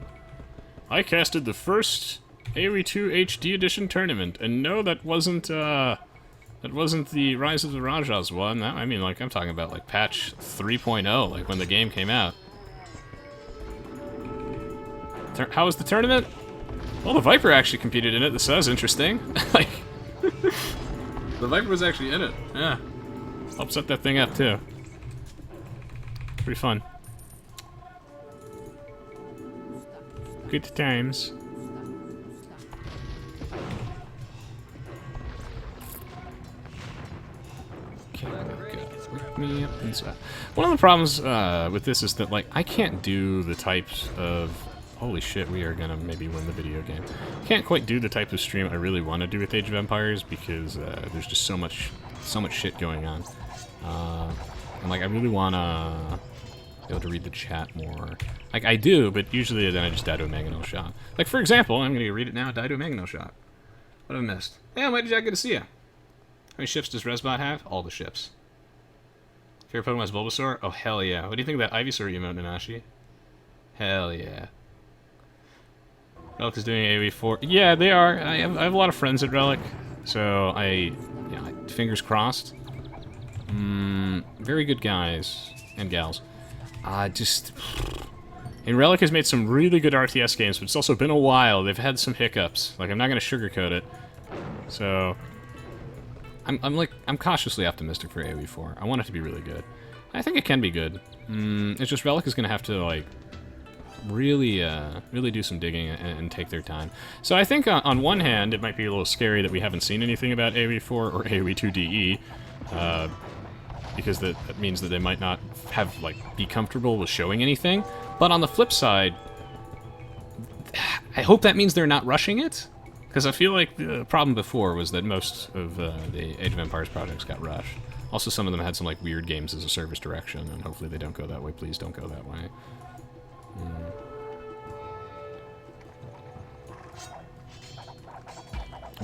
I casted the first Aoe2 HD Edition tournament, and no, that wasn't the Rise of the Rajas one. I mean, like, I'm talking about like patch 3.0, like when the game came out. How was the tournament? Well, the Viper actually competed in it, so that was interesting. Like, the Viper was actually in it, yeah. Helped set that thing up, too. Pretty fun. Good times. Okay, work me up and stuff. One of the problems with this is that, like, I can't do the types of... Holy shit, we are gonna maybe win the video game. Can't quite do the type of stream I really want to do with Age of Empires because there's just so much shit going on. And like, I really wanna be able to read the chat more. Like, I do, but usually then I just die to a mangonel shot. Like, for example, I'm gonna read it now, die to a mangonel shot. What have I missed? Hey, Mighty Jack, good to see ya. How many ships does ResonanceBot have? All the ships. Favorite Pokemon is Bulbasaur? Oh, hell yeah. What do you think of that Ivysaur emote, Nanashi? Hell yeah. Relic is doing AoE4. Yeah, they are. I have a lot of friends at Relic, so fingers crossed. Very good guys and gals. And Relic has made some really good RTS games, but it's also been a while. They've had some hiccups. Like, I'm not gonna sugarcoat it. So, I'm cautiously optimistic for AoE4. I want it to be really good. I think it can be good. It's just Relic is gonna have to, like, really, really do some digging and take their time. So I think on one hand, it might be a little scary that we haven't seen anything about AoE4 or AoE2 DE, because that means that they might not have, like, be comfortable with showing anything. But on the flip side, I hope that means they're not rushing it, because I feel like the problem before was that most of the Age of Empires projects got rushed. Also, some of them had some, like, weird games as a service direction, and hopefully they don't go that way. Please don't go that way.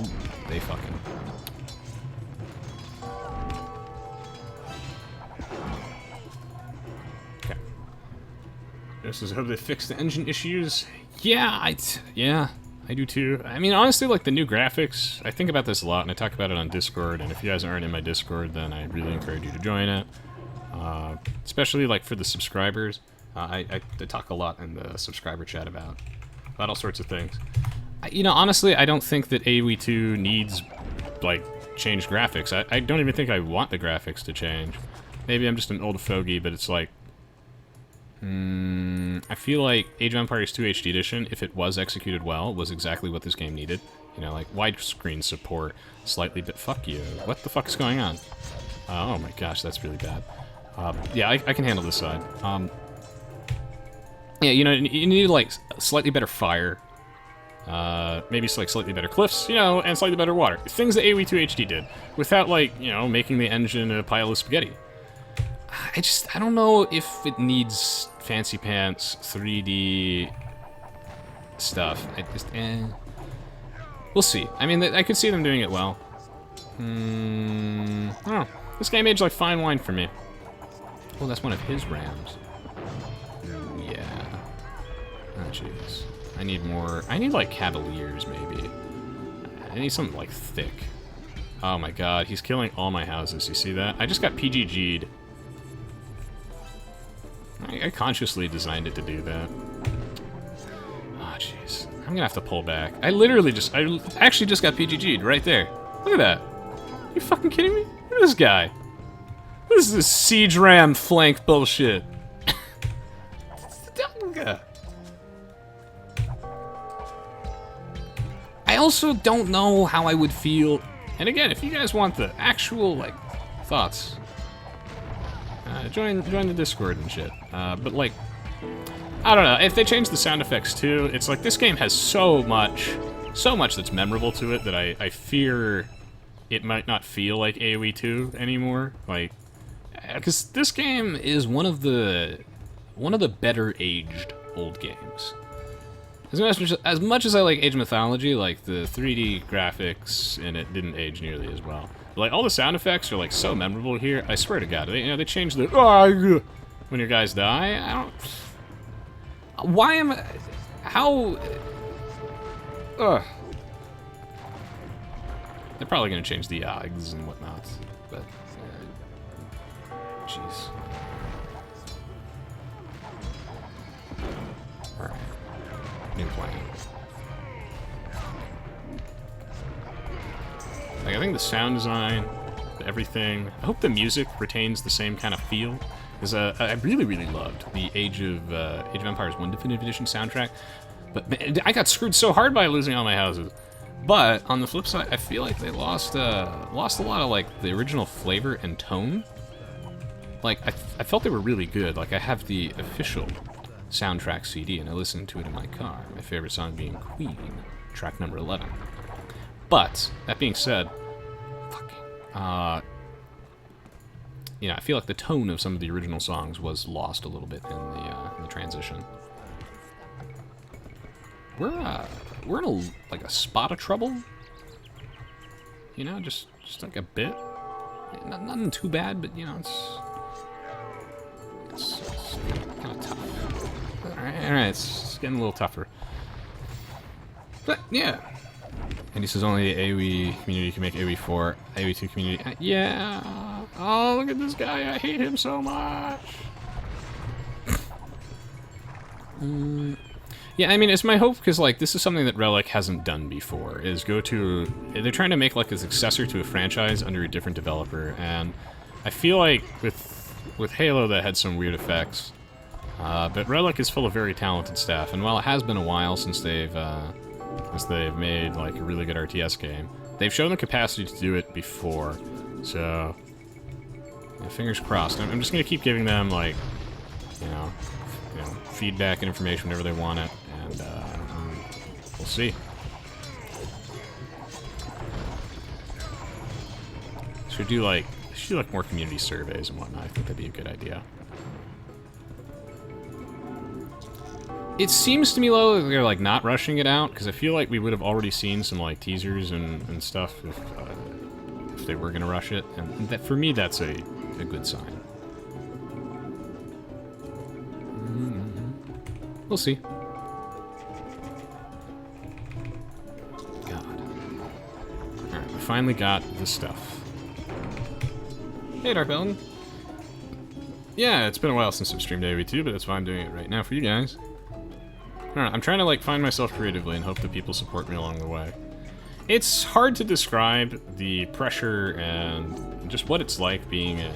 Ooh, they fucking... Okay. Just as I hope they fix the engine issues. Yeah, I do too. I mean, honestly, like, the new graphics, I think about this a lot, and I talk about it on Discord, and if you guys aren't in my Discord, then I really encourage you to join it. Especially, like, for the subscribers. I talk a lot in the subscriber chat about all sorts of things. You know, honestly, I don't think that AoE2 needs, like, changed graphics. I don't even think I want the graphics to change. Maybe I'm just an old fogey, but it's like... I feel like Age of Empires 2 HD Edition, if it was executed well, was exactly what this game needed. You know, like, widescreen support, slightly bit... Fuck you. What the fuck is going on? Oh my gosh, that's really bad. Yeah, I can handle this side. Yeah, you know, you need, like, slightly better fire. Maybe, like, slightly better cliffs, you know, and slightly better water. Things that AoE2 HD did, without, like, you know, making the engine a pile of spaghetti. I don't know if it needs fancy pants, 3D stuff. We'll see. I mean, I could see them doing it well. I don't know. This game aged like fine wine for me. Oh, that's one of his rams. Yeah. Oh, jeez. I need more... I need, like, cavaliers, maybe. I need something, like, thick. Oh my god, he's killing all my houses. You see that? I just got PGG'd. I consciously designed it to do that. Oh, jeez. I'm gonna have to pull back. I actually just got PGG'd right there. Look at that. Are you fucking kidding me? Look at this guy. This is this siege ram flank bullshit. I also don't know how I would feel. And again, if you guys want the actual, like, thoughts, join the Discord and shit. But, like, I don't know. If they change the sound effects too, it's like this game has so much that's memorable to it that I fear it might not feel like AoE2 anymore. Like, because this game is one of the better aged old games. As much as I like Age of Mythology, like, the 3D graphics in it didn't age nearly as well. But, like, all the sound effects are, like, so memorable here. I swear to God, they changed the when your guys die. I don't. Why am I? How? They're probably gonna change the odds and whatnot, but jeez. All right. New plan. Like, I think the sound design, everything. I hope the music retains the same kind of feel, because I really loved the Age of Empires 1 Definitive Edition soundtrack. But man, I got screwed so hard by losing all my houses. But on the flip side, I feel like they lost a lot of, like, the original flavor and tone. Like, I felt they were really good. Like, I have the official soundtrack CD, and I listened to it in my car. My favorite song being Queen, track number 11. But that being said, you know, I feel like the tone of some of the original songs was lost a little bit in the transition. We're in a spot of trouble. You know, just like a bit. Nothing too bad, but you know, it's kind of tough. All right, it's getting a little tougher. But yeah. And he says only the AoE community can make AoE4, AoE2 community. Yeah. Oh, look at this guy. I hate him so much. Yeah, I mean, it's my hope, because, like, this is something that Relic hasn't done before, is go to... They're trying to make, like, a successor to a franchise under a different developer, and I feel like with Halo that had some weird effects, But Relic is full of very talented staff, and while it has been a while since they've made like a really good RTS game, they've shown the capacity to do it before. So, yeah, fingers crossed. I'm just gonna keep giving them like, you know, feedback and information whenever they want it, and we'll see. Should do like more community surveys and whatnot. I think that'd be a good idea. It seems to me, though, that they're like not rushing it out, because I feel like we would have already seen some like teasers and stuff if they were gonna rush it, and that, for me, that's a good sign. We'll see. God. Alright, we finally got the stuff. Hey, Dark Bellin. Yeah, it's been a while since I've streamed Aoe2, but that's why I'm doing it right now for you guys. I don't know, I'm trying to like find myself creatively and hope that people support me along the way. It's hard to describe the pressure and just what it's like being a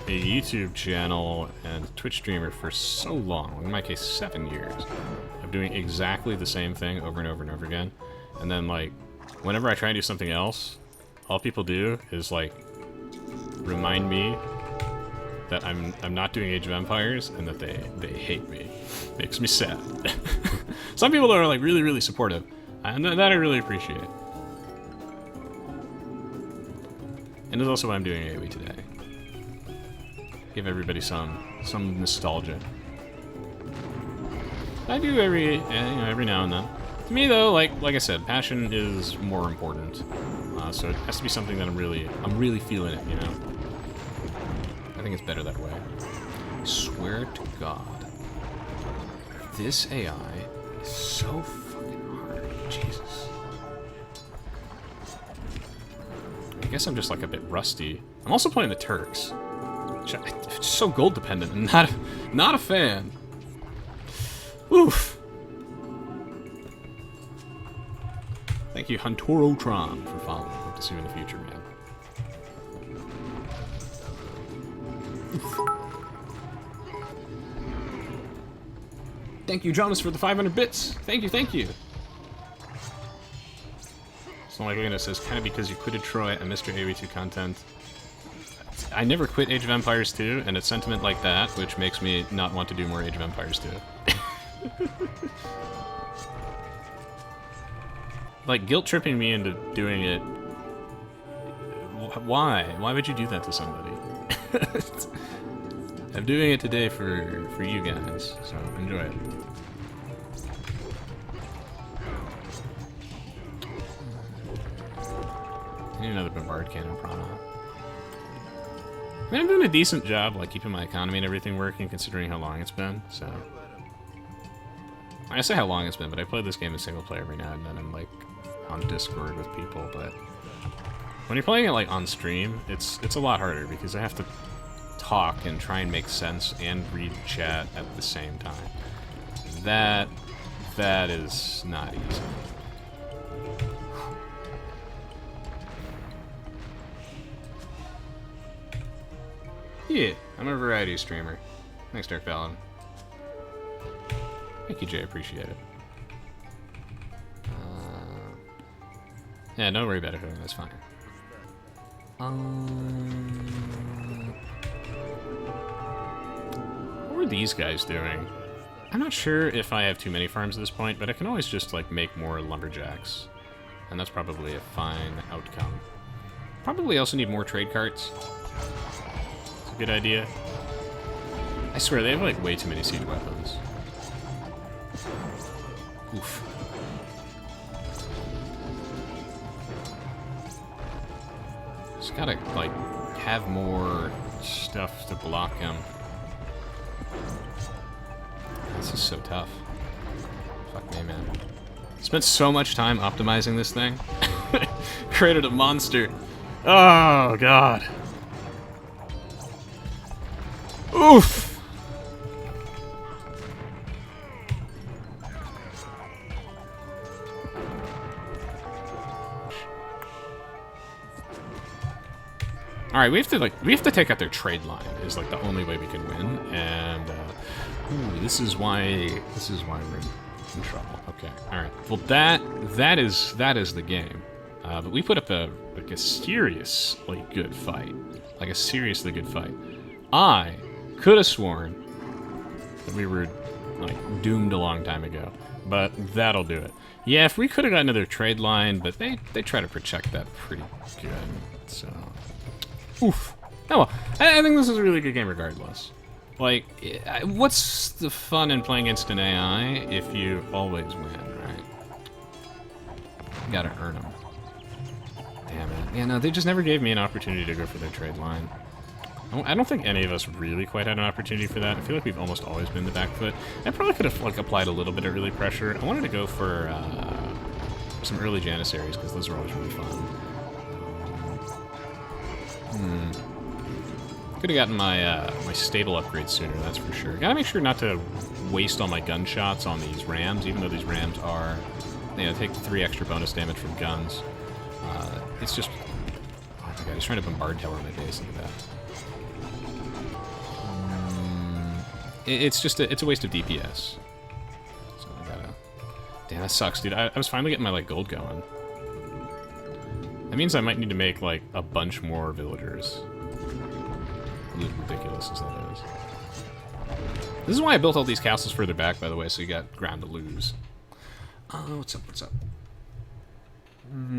YouTube channel and Twitch streamer for so long, in my case 7 years, of doing exactly the same thing over and over and over again. And then like, whenever I try and do something else, all people do is like, remind me that I'm not doing Age of Empires and that they hate me. Makes me sad. Some people are like really, really supportive, and that I really appreciate. And it's also why I'm doing Aoe today. Give everybody some nostalgia. I do every now and then. To me though, like I said, passion is more important. So it has to be something that I'm really feeling it, you know? I think it's better that way. I swear to God, this AI is so fucking hard. Jesus. I guess I'm just like a bit rusty. I'm also playing the Turks. It's so gold dependent. I'm not a fan. Oof. Thank you, Huntorotron, for following. Hope to see you in the future, man. Thank you, Jonas, for the 500 bits. Thank you, thank you. It's not like Lena says, kind of because you quitted Troy and Mr. Aoe2 content. I never quit Age of Empires 2, and it's sentiment like that which makes me not want to do more Age of Empires 2. Like, guilt-tripping me into doing it... Why? Why would you do that to somebody? I'm doing it today for you guys, so enjoy it. I need another bombard cannon prana. I mean, I'm doing a decent job, like, keeping my economy and everything working, considering how long it's been, so... I say how long it's been, but I play this game in single player every now and then. I'm, like, on Discord with people, but... When you're playing it, like, on stream, it's a lot harder, because I have to talk and try and make sense and read chat at the same time. That is not easy. Yeah, I'm a variety streamer. Thanks, Dark Ballon. Thank you, Jay. Appreciate it. Yeah, don't worry about it. That's fine. What are these guys doing? I'm not sure if I have too many farms at this point, but I can always just, like, make more lumberjacks. And that's probably a fine outcome. Probably also need more trade carts. It's a good idea. I swear, they have, like, way too many siege weapons. Oof. Just gotta, like, have more stuff to block him. This is so tough. Fuck me, man. Spent so much time optimizing this thing. Created a monster. Oh, God. Oof! Alright, we have to take out their trade line, is like the only way we can win, and Ooh, this is why we're in trouble. Okay, all right. Well, that is the game. But we put up a seriously good fight, like a seriously good fight. I could have sworn that we were like doomed a long time ago, but that'll do it. Yeah, if we could have got another trade line, but they try to protect that pretty good. So, oof. Oh well, I think this is a really good game regardless. Like, what's the fun in playing against an AI if you always win, right? You gotta earn them. Damn it. Yeah, no, they just never gave me an opportunity to go for their trade line. I don't think any of us really quite had an opportunity for that. I feel like we've almost always been the back foot. I probably could have like applied a little bit of early pressure. I wanted to go for some early Janissaries because those are always really fun. Could have gotten my my stable upgrade sooner, that's for sure. Gotta make sure not to waste all my gunshots on these rams, even though these rams are, you know, take 3 extra bonus damage from guns. It's just, oh my god, he's trying to bombard tower my base. Look at that. It's just it's a waste of DPS. So I gotta. Damn, that sucks, dude. I was finally getting my like gold going. That means I might need to make like a bunch more villagers. Ridiculous as that is. This is why I built all these castles further back, by the way, so you got ground to lose. What's up? What's up?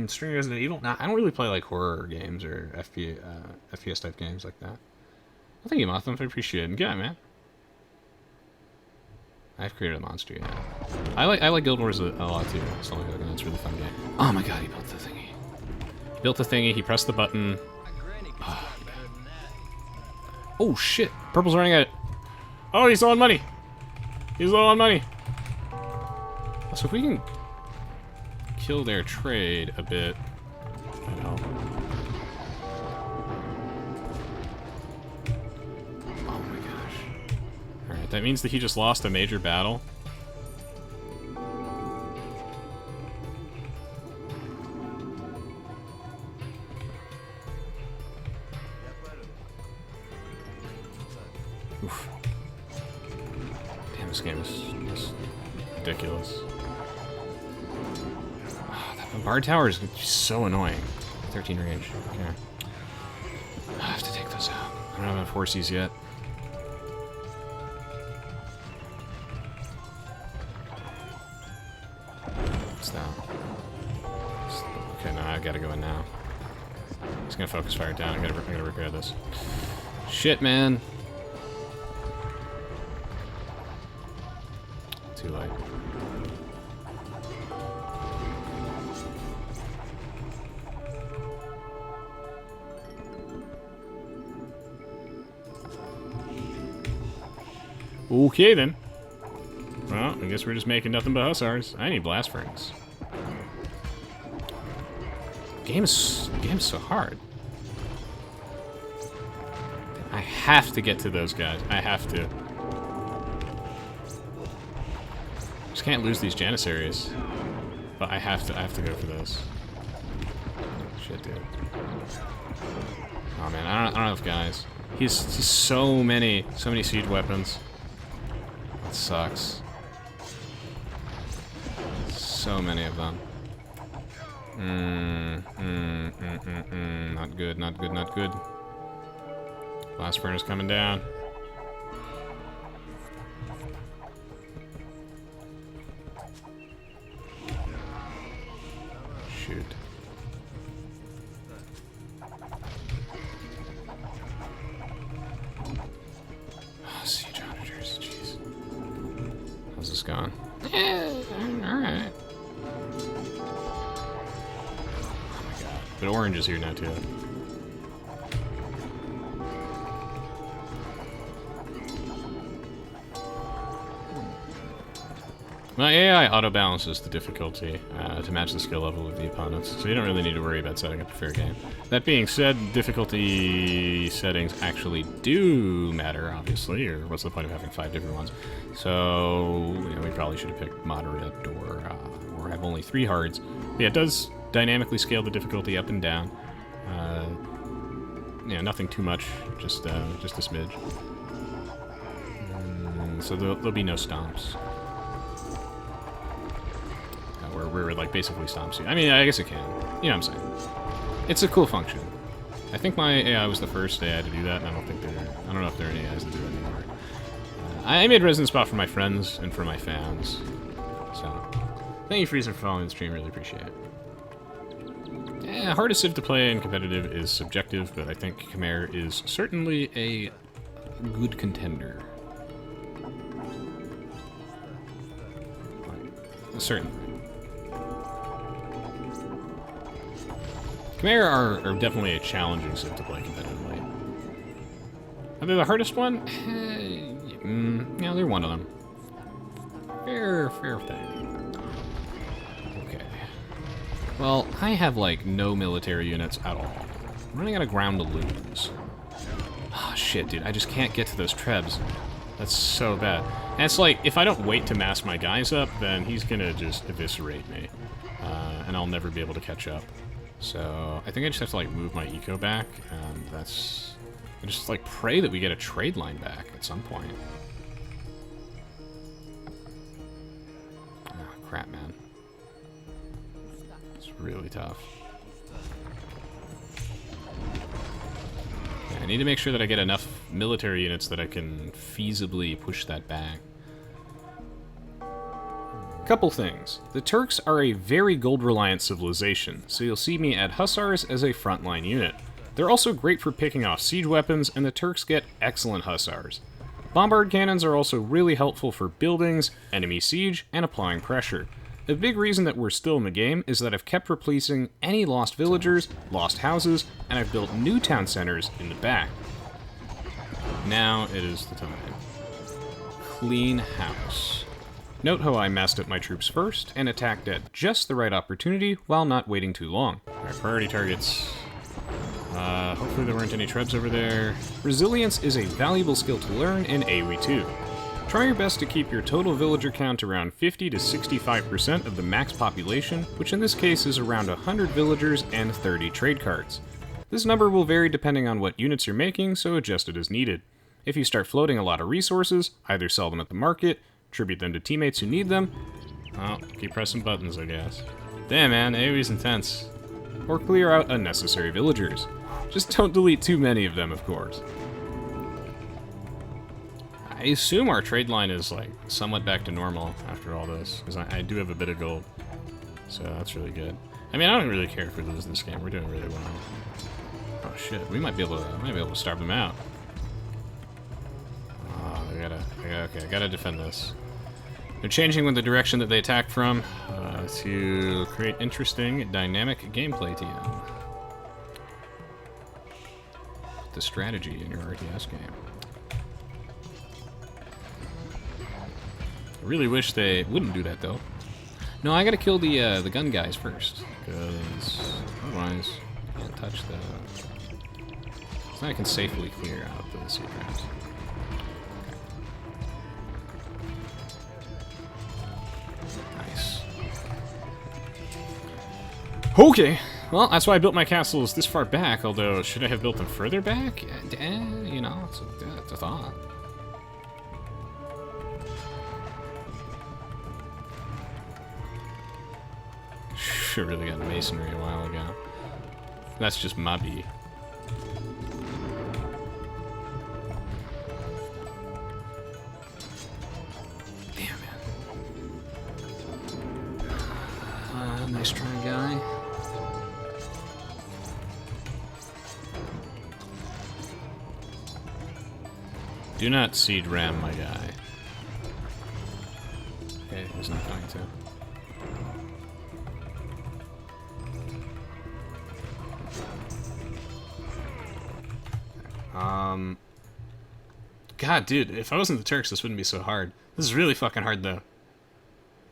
String Resident Evil? Nah, I don't really play like horror games or FPS type games like that. Well, thank you, Motham. I appreciate it. Good night, man. I've created a monster, yeah. I like Guild Wars a lot too. It's only like it's a really fun game. Oh my god, he built the thingy. He built the thingy. He pressed the button. Oh shit! Purple's running at it. Oh, he's low on money. He's low on money. So if we can kill their trade a bit, you know. Oh my gosh. All right, that means that he just lost a major battle. Oof. Damn, this game is ridiculous. Oh, that bombard tower is so annoying. 13 range. Okay. I have to take those out. I don't have enough horsies yet. What's that? Okay, no, I gotta go in now. He's gonna focus fire down. I gotta repair this. Shit, man. Too late. Okay then. Well, I guess we're just making nothing but hussars. I need blast furnace. Game's so hard. I have to get to those guys. I have to. Just can't lose these Janissaries. But I have to go for this. Shit, dude. Oh man, I don't have guys. He's so many siege weapons. That sucks. So many of them. Not good, not good, not good. Blast furnace coming down. Shoot. Oh, siege auditors, jeez. How's this going? Alright. Oh my god. But orange is here now too. My AI auto-balances the difficulty to match the skill level of the opponents, so you don't really need to worry about setting up a fair game. That being said, difficulty settings actually do matter, obviously, or what's the point of having 5 different ones? So, you know, we probably should have picked moderate or have only 3 hards. But yeah, it does dynamically scale the difficulty up and down. Yeah, nothing too much, just a smidge. and so there'll be no stomps. Where it, like, basically stomps you. I mean, I guess it can. You know what I'm saying. It's a cool function. I think my AI was the first AI to do that, and I don't know if there are any AIs that do it anymore. I made ResonanceBot for my friends and for my fans. So, thank you, Freezer, for following the stream. Really appreciate it. Yeah, hardest civ to play in competitive is subjective, but I think Khmer is certainly a good contender. Certainly. Khmer are definitely a challenging civ to play competitively. Are they the hardest one? Yeah, they're one of them. Fair thing. Okay. Well, I have, like, no military units at all. I'm running out of ground to lose. Ah, shit, dude. I just can't get to those trebs. That's so bad. And it's like, if I don't wait to mass my guys up, then he's gonna just eviscerate me. And I'll never be able to catch up. So, I think I just have to, like, move my eco back, and that's... I just, like, pray that we get a trade line back at some point. Oh, crap, man. It's really tough. Yeah, I need to make sure that I get enough military units that I can feasibly push that back. Couple things. The Turks are a very gold-reliant civilization, so you'll see me add Hussars as a frontline unit. They're also great for picking off siege weapons, and the Turks get excellent Hussars. Bombard cannons are also really helpful for buildings, enemy siege, and applying pressure. A big reason that we're still in the game is that I've kept replacing any lost villagers, lost houses, and I've built new town centers in the back. Now it is the time. Clean house. Note how I massed up my troops first, and attacked at just the right opportunity while not waiting too long. Alright, priority targets. Hopefully there weren't any trebs over there. Resilience is a valuable skill to learn in Aoe2. Try your best to keep your total villager count around 50 to 65% of the max population, which in this case is around 100 villagers and 30 trade cards. This number will vary depending on what units you're making, so adjust it as needed. If you start floating a lot of resources, either sell them at the market, tribute them to teammates who need them. Well, keep pressing buttons, I guess. Damn, man, AoE's intense. Or clear out unnecessary villagers. Just don't delete too many of them, of course. I assume our trade line is, like, somewhat back to normal after all this, because I do have a bit of gold. So that's really good. I mean, I don't really care if we lose this game. We're doing really well. Oh shit, we might be able to starve them out. I gotta defend this. They're changing with the direction that they attack from to create interesting, dynamic gameplay to you. The strategy in your RTS game. I really wish they wouldn't do that, though. No, I gotta kill the gun guys first, because otherwise I can't touch the... So I can safely clear out the sea traps. Okay, well, that's why I built my castles this far back, although, should I have built them further back? You know, it's a thought. Should really got masonry a while ago. That's just mobby. Damn it. Nice try, guy. Do not siege ram my guy. Okay, he's not going to. God, dude, if I wasn't the Turks, this wouldn't be so hard. This is really fucking hard, though.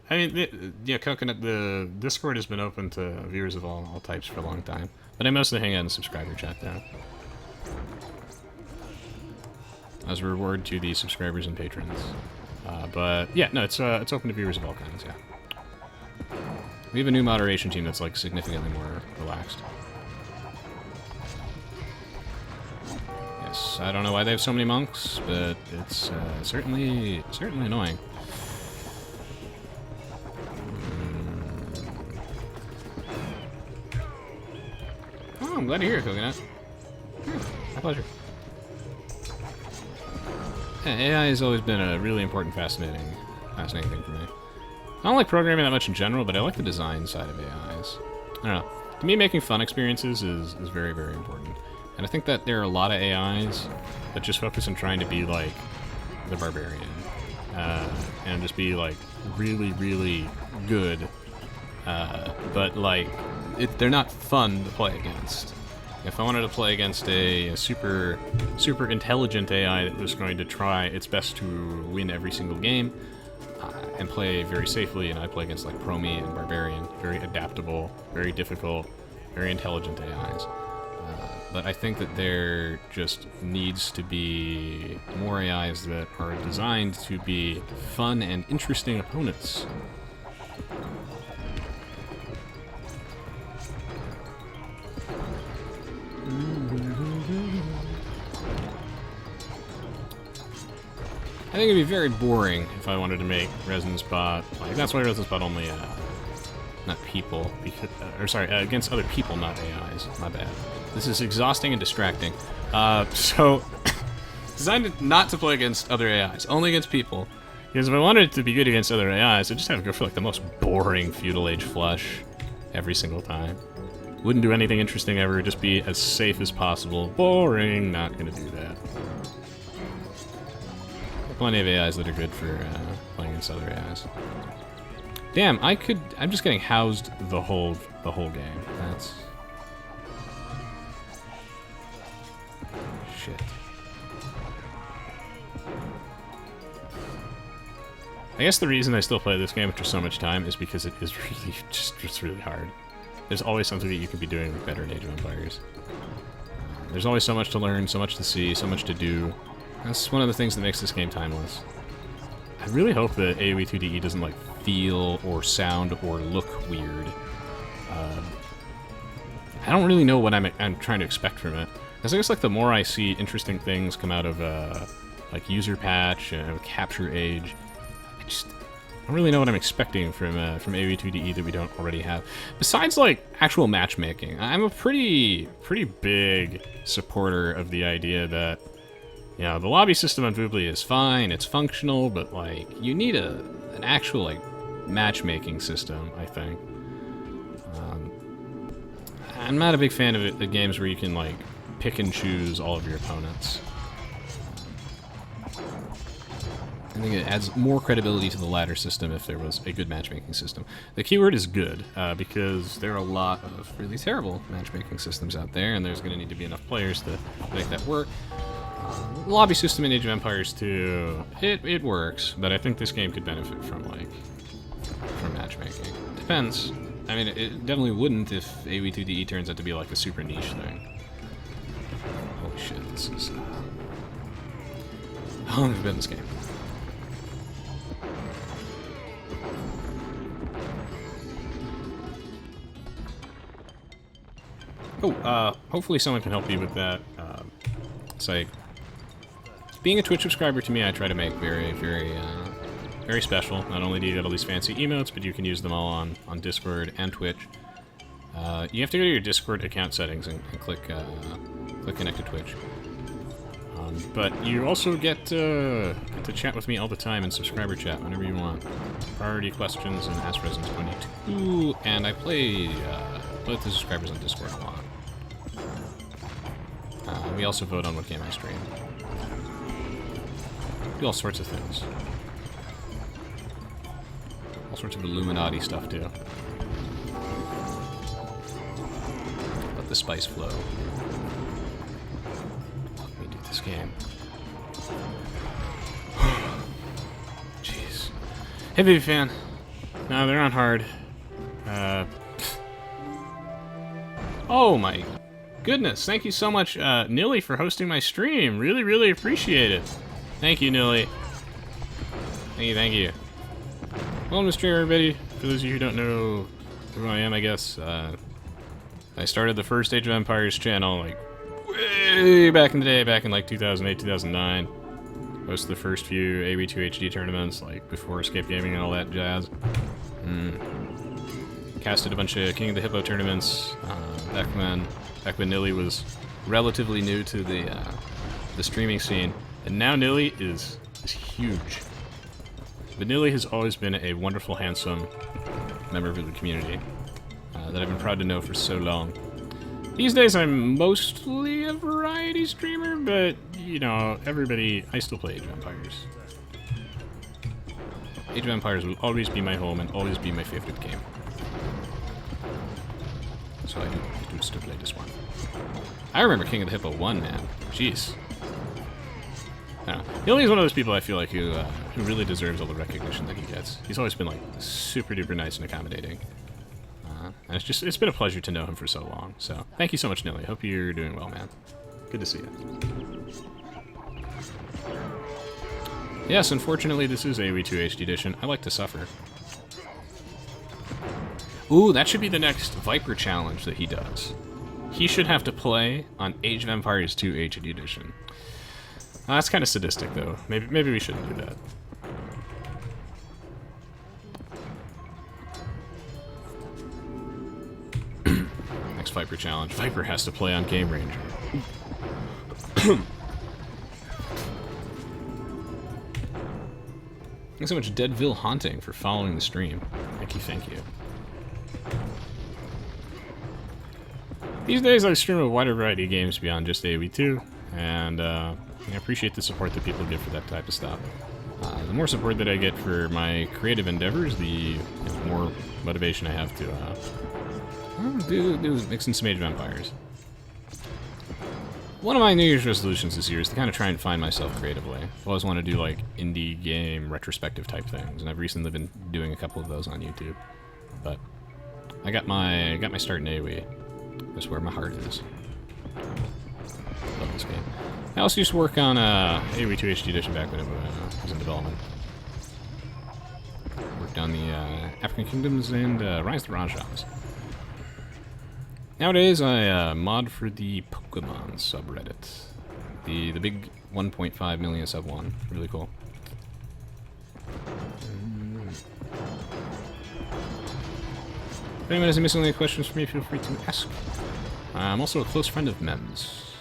I mean, yeah, Coconut, the Discord has been open to viewers of all types for a long time. But I mostly hang out in subscriber chat, though. As a reward to the subscribers and patrons. But, yeah, no, it's open to viewers of all kinds, yeah. We have a new moderation team that's, like, significantly more relaxed. monks. I don't know why they have so many monks, but it's certainly annoying. Oh, I'm glad you're here, Coconut. My pleasure. Yeah, AI has always been a really important, fascinating thing for me. I don't like programming that much in general, but I like the design side of AIs. I don't know. To me, making fun experiences is very, very important. And I think that there are a lot of AIs that just focus on trying to be like the barbarian. And just be like really, really good. But like, they're not fun to play against. If I wanted to play against a super intelligent AI that was going to try its best to win every single game and play very safely, and I play against like Promi and Barbarian, very adaptable, very difficult, very intelligent AIs. But I think that there just needs to be more AIs that are designed to be fun and interesting opponents. I think it'd be very boring if I wanted to make ResonanceBot. Like, that's why ResonanceBot only, not people, because, or sorry, against other people, not AIs. My bad. This is exhausting and distracting. So, designed not to play against other AIs, only against people. Because if I wanted it to be good against other AIs, I'd just have to go for like the most boring feudal age flush every single time. Wouldn't do anything interesting ever, just be as safe as possible. Boring, not gonna do that. Plenty of AIs that are good for playing against other AIs. Damn, I'm just getting housed the whole game. That's shit. I guess the reason I still play this game after so much time is because it is really just really hard. There's always something that you could be doing better in Age of Empires. There's always so much to learn, so much to see, so much to do. That's one of the things that makes this game timeless. I really hope that Aoe2 doesn't like feel or sound or look weird. I don't really know what I'm trying to expect from it. Because I guess like the more I see interesting things come out of like user patch and capture age, I don't really know what I'm expecting from Aoe2 that we don't already have. Besides like actual matchmaking, I'm a pretty big supporter of the idea that, you know, the lobby system on Voobly is fine, it's functional, but like you need an actual like matchmaking system, I think. I'm not a big fan of the games where you can like pick and choose all of your opponents. I think it adds more credibility to the ladder system if there was a good matchmaking system. The keyword is good, because there are a lot of really terrible matchmaking systems out there, and there's going to need to be enough players to make that work. The lobby system in Age of Empires 2, it works, but I think this game could benefit from matchmaking. Depends. I mean, it definitely wouldn't if Aoe2 turns out to be like a super niche thing. Holy shit, this is... How long have we been in this game? Oh, hopefully someone can help you with that. It's like, being a Twitch subscriber to me, I try to make very special. Not only do you get all these fancy emotes, but you can use them all on Discord and Twitch. You have to go to your Discord account settings and click Connect to Twitch. But you also get to chat with me all the time in subscriber chat whenever you want. Priority questions and Ask Resonance 22, and I play with the subscribers on Discord a lot. We also vote on what game I stream. Do all sorts of things. All sorts of Illuminati stuff, too. Let the spice flow. Let me do this game. Jeez. Hey, baby fan. No, they're on hard. Oh my goodness, thank you so much, Nilly, for hosting my stream. Really appreciate it. Thank you, Nilly. Thank you. Welcome to stream, everybody. For those of you who don't know who I am, I guess, I started the first Age of Empires channel, like, way back in the day, back in like 2008, 2009. Most of the first few Aoe2 HD tournaments, like before Escape Gaming and all that jazz. Casted a bunch of King of the Hippo tournaments back when Nilly was relatively new to the streaming scene, and now Nilly is huge. But Nilly has always been a wonderful, handsome member of the community that I've been proud to know for so long. These days I'm mostly a variety streamer, but, you know, I still play Age of Empires. Age of Empires will always be my home and always be my favorite game. So I do still play this one. I remember King of the Hippo 1, man. Jeez. I don't know. Nilly is one of those people I feel like who really deserves all the recognition that he gets. He's always been like super duper nice and accommodating. And it's been a pleasure to know him for so long. So thank you so much, Nilly. Hope you're doing well, man. Good to see you. Yes, unfortunately, this is Aoe2 HD Edition. I like to suffer. Ooh, that should be the next Viper challenge that he does. He should have to play on Age of Empires 2 HD Edition. That's kind of sadistic, though. Maybe we shouldn't do that. Next Viper challenge. Viper has to play on Game Ranger. Thanks so much, Deadville Haunting, for following the stream. Thank you. These days I stream a wider variety of games beyond just Aoe2, and I appreciate the support that people give for that type of stuff. The more support that I get for my creative endeavors, the more motivation I have to do mixing some Age of Empires. One of my New Year's resolutions this year is to kind of try and find myself creatively. I always want to do like indie game retrospective type things, and I've recently been doing a couple of those on YouTube. But I got my start in Aoe. That's where my heart is. Love this game. I also used to work on Aoe2 HD Edition back when it was in development. Worked on the African Kingdoms and Rise of the Rajahs. Nowadays, I mod for the Pokemon subreddit. The big 1.5 million sub one. Really cool. If anyone has any missing questions for me, feel free to ask. I'm also a close friend of Mem's.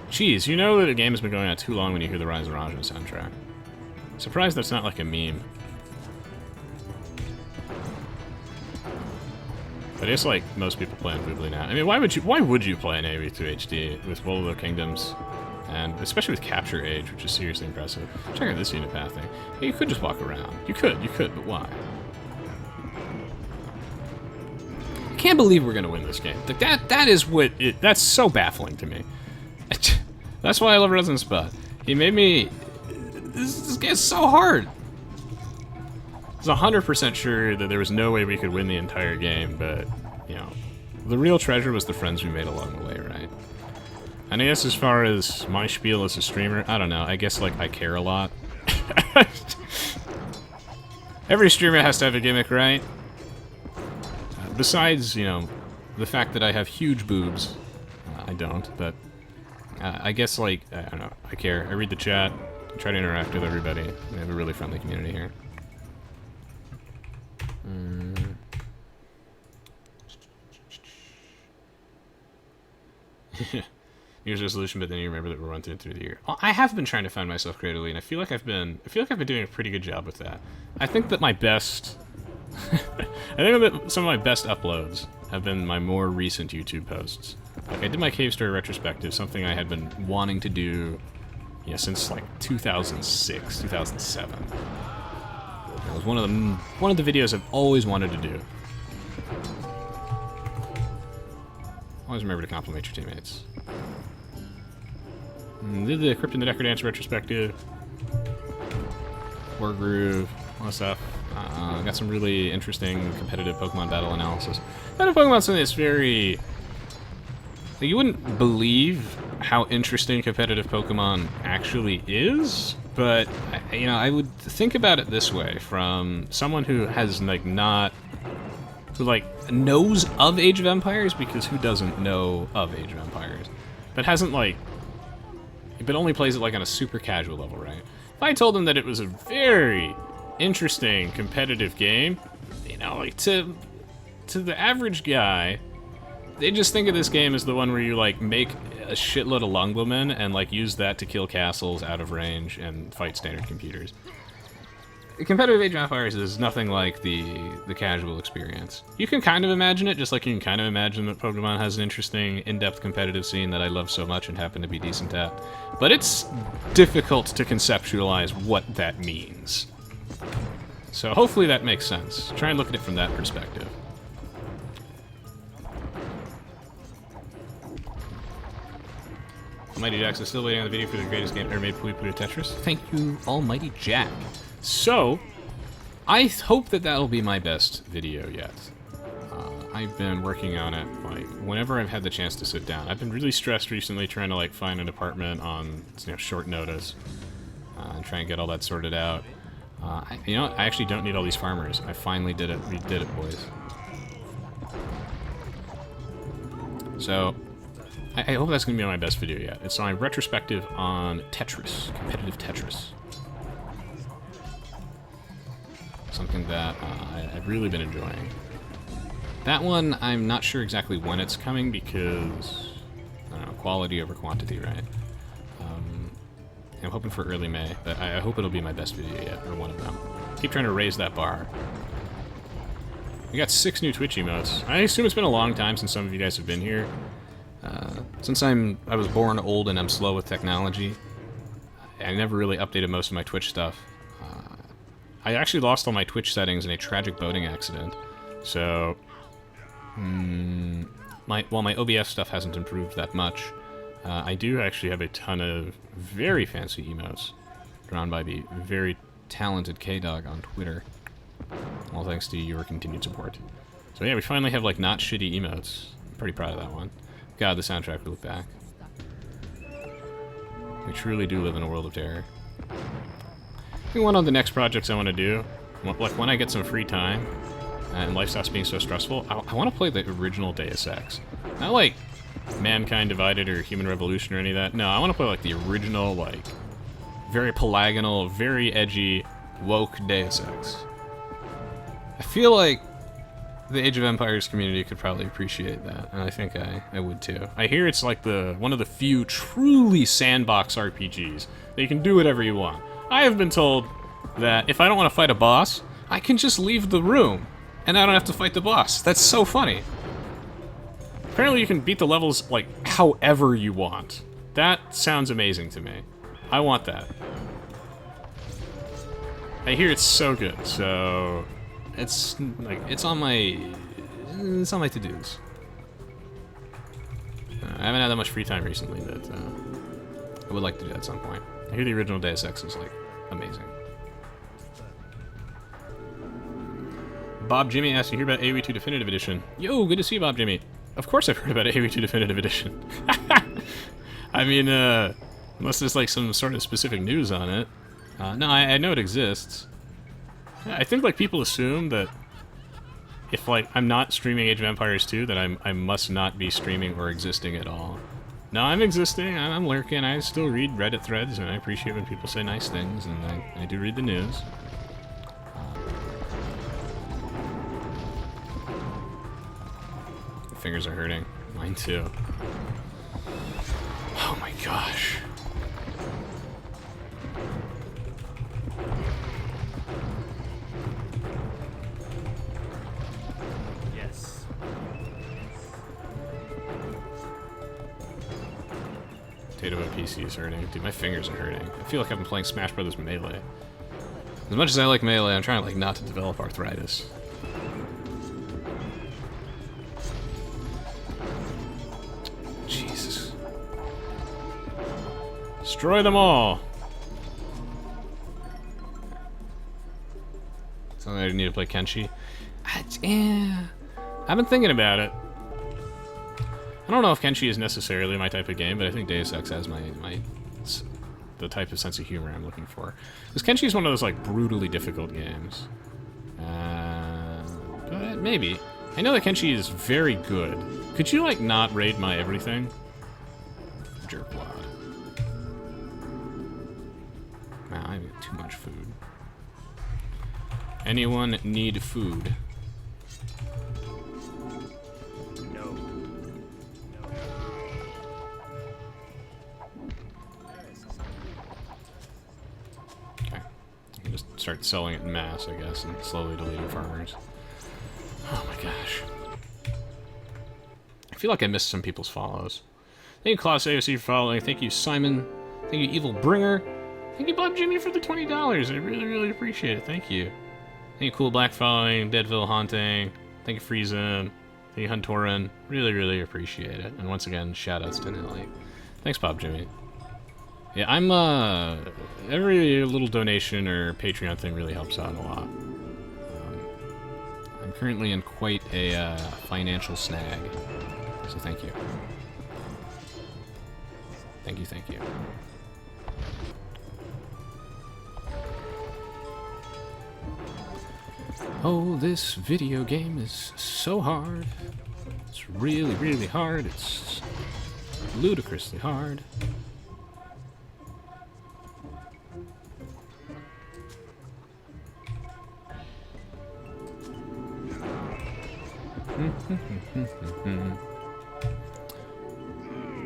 Jeez, you know that a game has been going on too long when you hear the Rise of Raja soundtrack. Surprised that's not like a meme. But it's like most people play on Boobly now. I mean, why would you play an Aoe2 HD with World of the Kingdoms? And especially with Capture Age, which is seriously impressive. Check out this unit path thing. Yeah, you could just walk around. You could, but why? I can't believe we're gonna win this game. Like that's so baffling to me. That's why I love ResonanceBot. He made me... This game's so hard. I was 100% sure that there was no way we could win the entire game, but, you know, the real treasure was the friends we made along the way, right? And I guess as far as my spiel as a streamer, I don't know, I guess, like, I care a lot. Every streamer has to have a gimmick, right? Besides, you know, the fact that I have huge boobs. I don't, but I guess, like, I don't know, I care. I read the chat, I try to interact with everybody. We have a really friendly community here. New Year's resolution, but then you remember that we're running through the year. Well, I have been trying to find myself creatively, and I feel like I've been doing a pretty good job with that. I think that my best, I think that some of my best uploads have been my more recent YouTube posts. Like I did my Cave Story retrospective, something I had been wanting to do, you know, since like 2006, 2007. It was one of the videos I've always wanted to do. Always remember to compliment your teammates. Did the Crypt and the Necrodancer retrospective. Wargroove, all that stuff. Got some really interesting competitive Pokemon battle analysis. Competitive Pokemon is something that's very... You wouldn't believe how interesting competitive Pokemon actually is, but, you know, I would think about it this way, from someone who has, like, not who, like, knows of Age of Empires, because who doesn't know of Age of Empires, but hasn't, like, but only plays it, like, on a super casual level, right? If I told them that it was a very interesting, competitive game, you know, like, to the average guy, they just think of this game as the one where you, like, make a shitload of longbowmen and, like, use that to kill castles out of range and fight standard computers. Competitive Age of Empires is nothing like the casual experience. You can kind of imagine it, just like you can kind of imagine that Pokemon has an interesting, in-depth competitive scene that I love so much and happen to be decent at. But it's difficult to conceptualize what that means. So hopefully that makes sense. Try and look at it from that perspective. Almighty Jack's still waiting on the video for the greatest game ever made, Puli Tetris. Thank you, Almighty Jack. So, I hope that that'll be my best video yet. I've been working on it, like, whenever I've had the chance to sit down. I've been really stressed recently trying to, like, find an apartment on, you know, short notice. And try and get all that sorted out. You know what? I actually don't need all these farmers. I finally did it. We did it, boys. So, I hope that's going to be my best video yet. It's my retrospective on Tetris, competitive Tetris. Something that I've really been enjoying. That one, I'm not sure exactly when it's coming because, I don't know, quality over quantity, right? I'm hoping for early May, but I hope it'll be my best video yet, or one of them. Keep trying to raise that bar. We got 6 new Twitch emotes. I assume it's been a long time since some of you guys have been here. Since I was born old and I'm slow with technology, I never really updated most of my Twitch stuff. I actually lost all my Twitch settings in a tragic boating accident, so while my OBS stuff hasn't improved that much, I do actually have a ton of very fancy emotes drawn by the very talented K-Dog on Twitter. All thanks to your continued support. So yeah, we finally have, like, not shitty emotes. I'm pretty proud of that one. God, the soundtrack we look back. We truly do live in a world of terror. I think one of the next projects I want to do, like when I get some free time and life stops being so stressful, I want to play the original Deus Ex. Not like Mankind Divided or Human Revolution or any of that. No, I want to play like the original, like, very polygonal, very edgy, woke Deus Ex. I feel like the Age of Empires community could probably appreciate that, and I think I would too. I hear it's like one of the few truly sandbox RPGs that you can do whatever you want. I have been told that if I don't want to fight a boss, I can just leave the room, and I don't have to fight the boss. That's so funny. Apparently you can beat the levels, like, however you want. That sounds amazing to me. I want that. I hear it's so good, so it's like it's on my to-dos. I haven't had that much free time recently, but I would like to do that at some point. I hear the original Deus Ex is, like, amazing. Bob Jimmy asked, you hear about Aoe2 Definitive Edition? Yo, good to see you, Bob Jimmy. Of course I've heard about Aoe2 Definitive Edition. I mean, unless there's, like, some sort of specific news on it. No, I know it exists. I think, like, people assume that if, like, I'm not streaming Age of Empires 2, that I must not be streaming or existing at all. No, I'm existing, I'm lurking, I still read Reddit threads, and I appreciate when people say nice things, and I do read the news. My fingers are hurting. Mine too. Oh my gosh. Potato and PC is hurting. Dude, my fingers are hurting. I feel like I've been playing Smash Brothers Melee. As much as I like Melee, I'm trying, like, not to develop arthritis. Jesus. Destroy them all! So I need to play Kenshi. Yeah. I've been thinking about it. I don't know if Kenshi is necessarily my type of game, but I think Deus Ex has the type of sense of humor I'm looking for. Because Kenshi is one of those, like, brutally difficult games. But maybe. I know that Kenshi is very good. Could you, like, not raid my everything? Jerkwad. Wow, I have too much food. Anyone need food? No. Okay. I'll just start selling it in mass, I guess, and slowly deleting farmers. Oh my gosh. I feel like I missed some people's follows. Thank you, Klaus AOC, for following. Thank you, Simon. Thank you, Evil Bringer. Thank you, Bob Jimmy, for the $20. I really, really appreciate it. Thank you. Thank you, Cool Black following. Deadville Haunting. Thank you, Friesen. Thank you, Huntorin. Really, really appreciate it. And once again, shoutouts to Nelly. Thanks, Bob Jimmy. Yeah, I'm, every little donation or Patreon thing really helps out a lot. I'm currently in quite a financial snag, so thank you. Thank you, thank you. Oh, this video game is so hard. It's really, really hard. It's ludicrously hard.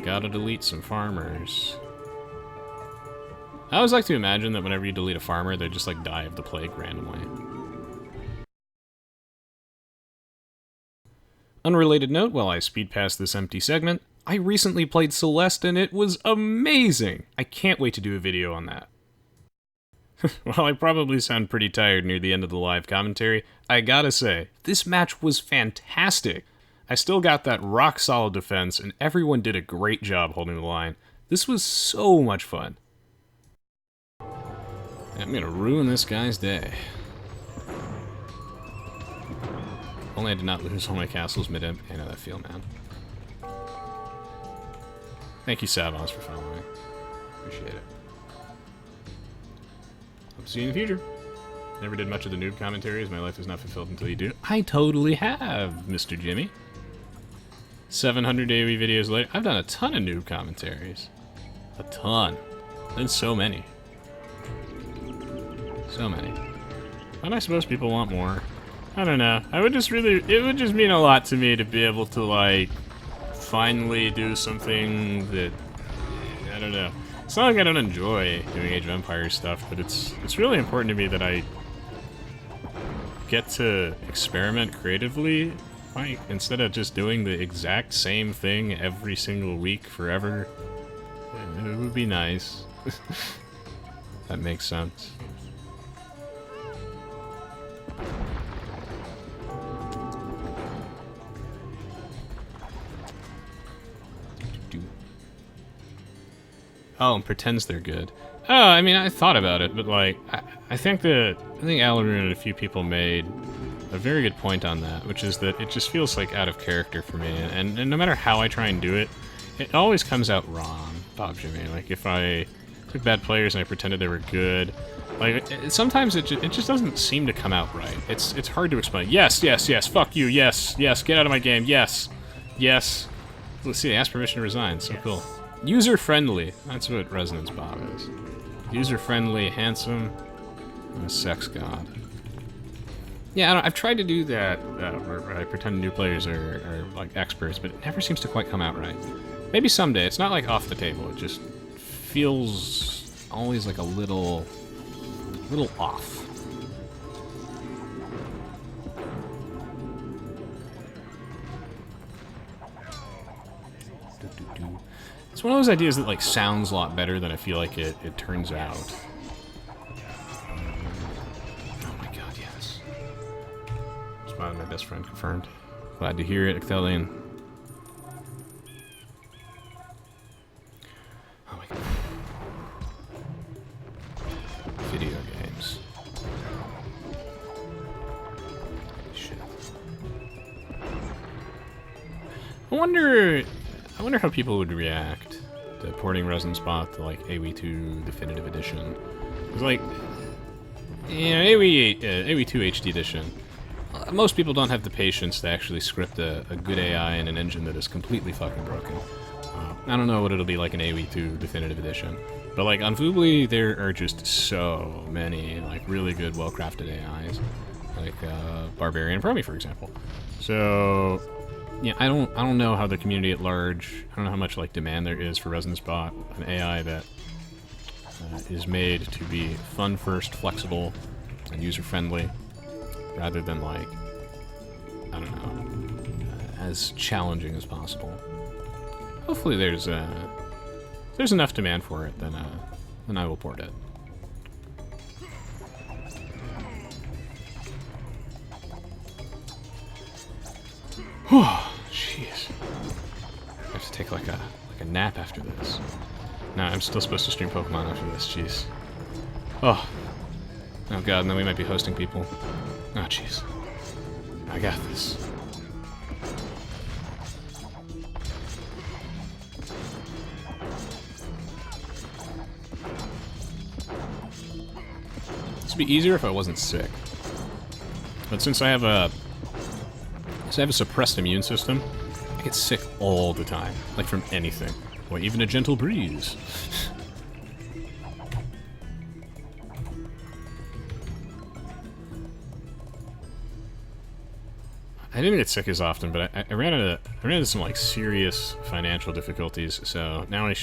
Gotta delete some farmers. I always like to imagine that whenever you delete a farmer, they just like die of the plague randomly. Unrelated note, while I speed past this empty segment, I recently played Celeste and it was amazing! I can't wait to do a video on that. While I probably sound pretty tired near the end of the live commentary, I gotta say, this match was fantastic! I still got that rock-solid defense, and everyone did a great job holding the line. This was so much fun. I'm gonna ruin this guy's day. Only I did not lose all my castles mid-imp. I know that feel, man. Thank you, Savons, for following. Appreciate it. Hope to see you in the future. Never did much of the noob commentaries. My life is not fulfilled until you do. I totally have, Mr. Jimmy. 700 AoE videos later. I've done a ton of noob commentaries. A ton. And so many. So many. And I suppose people want more. I don't know. I would just really... It would just mean a lot to me to be able to, like, finally do something that... I don't know. It's not like I don't enjoy doing Age of Empires stuff, but it's really important to me that I get to experiment creatively, like, instead of just doing the exact same thing every single week forever. It would be nice. That makes sense. Oh, and pretends they're good. Oh, I mean, I thought about it, but like, I think Alaroon and a few people made a very good point on that, which is that it just feels like out of character for me, and no matter how I try and do it, it always comes out wrong, Bob Jimmy. Like, if I took bad players and I pretended they were good, like, sometimes it just doesn't seem to come out right. It's hard to explain. Yes, yes, yes, fuck you, yes, yes, get out of my game, yes, yes. Let's see, ask permission to resign, so cool. User-friendly. That's what ResonanceBot is. User-friendly, handsome, and a sex god. Yeah, I've tried to do that, where I pretend new players are like experts, but it never seems to quite come out right. Maybe someday. It's not like off the table. It just feels always like a little off. It's one of those ideas that like sounds a lot better than I feel like it turns out. Oh my god, yes. Spotted my best friend confirmed. Glad to hear it, Ecthelian. Oh my god. Video games. Shit. I wonder how people would react to porting ResonanceBot to like Aoe2 Definitive Edition. It's like, you know, Aoe2 HD Edition. most people don't have the patience to actually script a good AI in an engine that is completely fucking broken. I don't know what it'll be like in Aoe2 Definitive Edition, but like on Voobly, there are just so many like really good, well-crafted AIs, like Barbarian Promi, for example. So yeah, I don't know how the community at large, I don't know how much like demand there is for ResonanceBot, an AI that is made to be fun first, flexible, and user-friendly, rather than like, I don't know, as challenging as possible. Hopefully there's enough demand for it, then I will port it. Whew, jeez. I have to take like a nap after this. No, I'm still supposed to stream Pokemon after this, jeez. Oh god, and then we might be hosting people. Oh jeez. I got this. This would be easier if I wasn't sick. But since I have a suppressed immune system, I get sick all the time. Like from anything. Or even a gentle breeze. I didn't get sick as often, but I ran into some like serious financial difficulties, so now I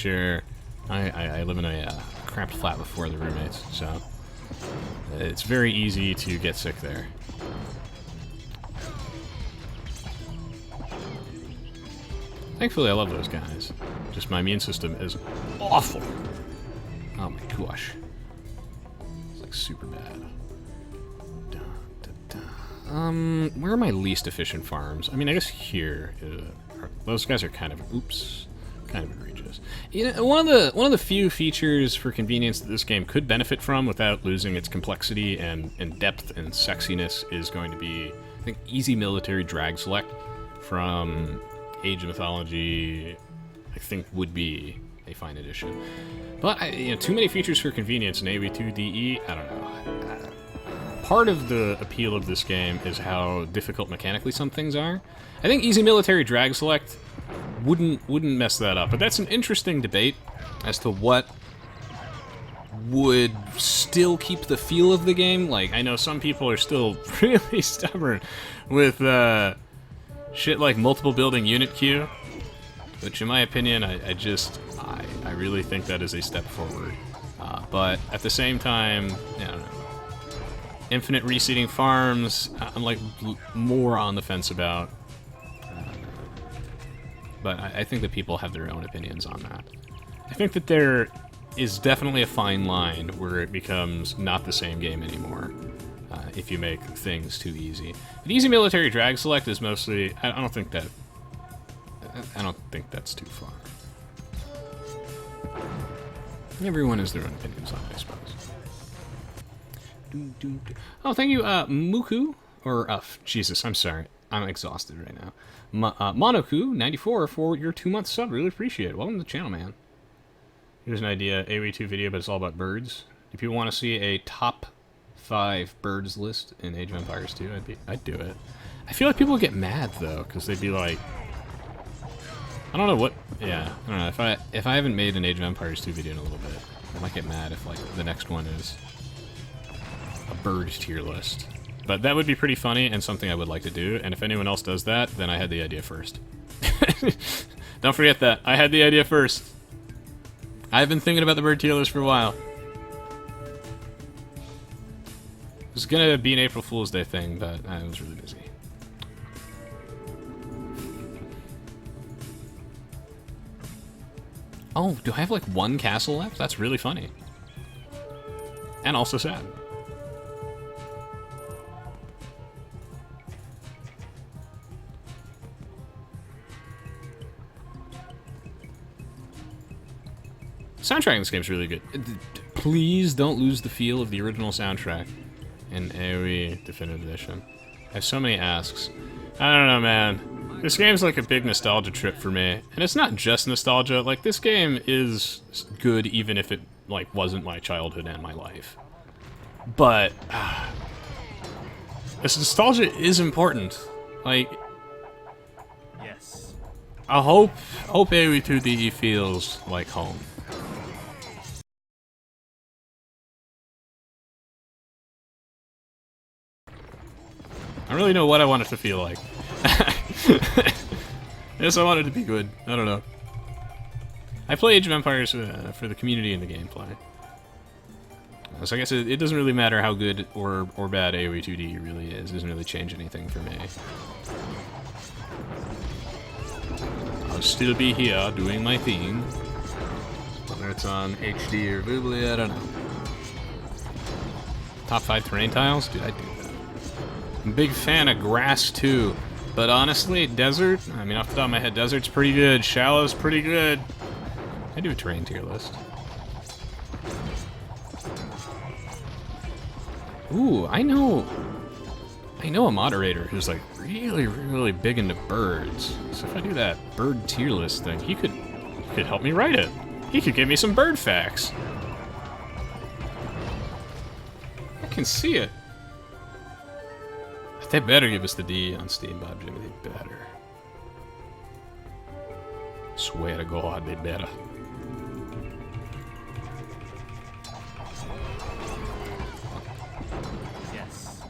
live in a cramped flat with 4 other roommates, so it's very easy to get sick there. Thankfully, I love those guys. Just my immune system is awful. Oh my gosh. It's like super bad. Where are my least efficient farms? I mean, I guess here. Those guys are kind of, kind of egregious. You know, one of the few features for convenience that this game could benefit from without losing its complexity and depth and sexiness is going to be, I think, easy military drag select from Age of Mythology. I think would be a fine addition. But you know, too many features for convenience in Aoe2 DE. I don't know. Part of the appeal of this game is how difficult mechanically some things are. I think easy military drag select wouldn't mess that up, but that's an interesting debate as to what would still keep the feel of the game. Like, I know some people are still really stubborn with shit like multiple building unit queue, which in my opinion, I really think that is a step forward. But at the same time, I don't know. Infinite reseeding farms, I'm like more on the fence about. But I think that people have their own opinions on that. I think that there is definitely a fine line where it becomes not the same game anymore if you make things too easy. But easy military drag select is mostly. I don't think that's too far. Everyone has their own opinions on it, I suppose. Oh, thank you, Muku, or, Jesus, I'm sorry. I'm exhausted right now. Monoku94 for your 2-month sub. Really appreciate it. Welcome to the channel, man. Here's an idea, Aoe2 video, but it's all about birds. Do people want to see a top 5 birds list in Age of Empires 2? I'd do it. I feel like people would get mad, though, because they'd be like, I don't know what, yeah, I don't know, if I haven't made an Age of Empires 2 video in a little bit, I might get mad if, like, the next one is a bird tier list. But that would be pretty funny and something I would like to do, and if anyone else does that, then I had the idea first. Don't forget that. I had the idea first. I've been thinking about the bird tier list for a while. It was gonna be an April Fool's Day thing, but I was really busy. Oh, do I have like 1 castle left? That's really funny. And also sad. Soundtrack in this game is really good. Please don't lose the feel of the original soundtrack in Aoe Definitive Edition. I have so many asks. I don't know, man. This game's like a big nostalgia trip for me. And it's not just nostalgia. Like, this game is good even if it, like, wasn't my childhood and my life. But, This nostalgia is important. Like, Yes. I hope Aoe2 feels like home. I really know what I want it to feel like. Yes, I want it to be good. I don't know. I play Age of Empires for the community and the gameplay. So I guess it doesn't really matter how good or bad Aoe2 really is. It doesn't really change anything for me. I'll still be here doing my thing. Whether it's on HD or Voobly, I don't know. Top 5 terrain tiles? Dude, I do that. I'm a big fan of grass too. But honestly, desert, I mean, off the top of my head, desert's pretty good. Shallow's pretty good. I do a terrain tier list. Ooh, I know a moderator who's like really big into birds. So if I do that bird tier list thing, he could help me write it. He could give me some bird facts. I can see it. They better give us the D on Steam, Bob Jimmy. They better. Swear to God, they better. Yes.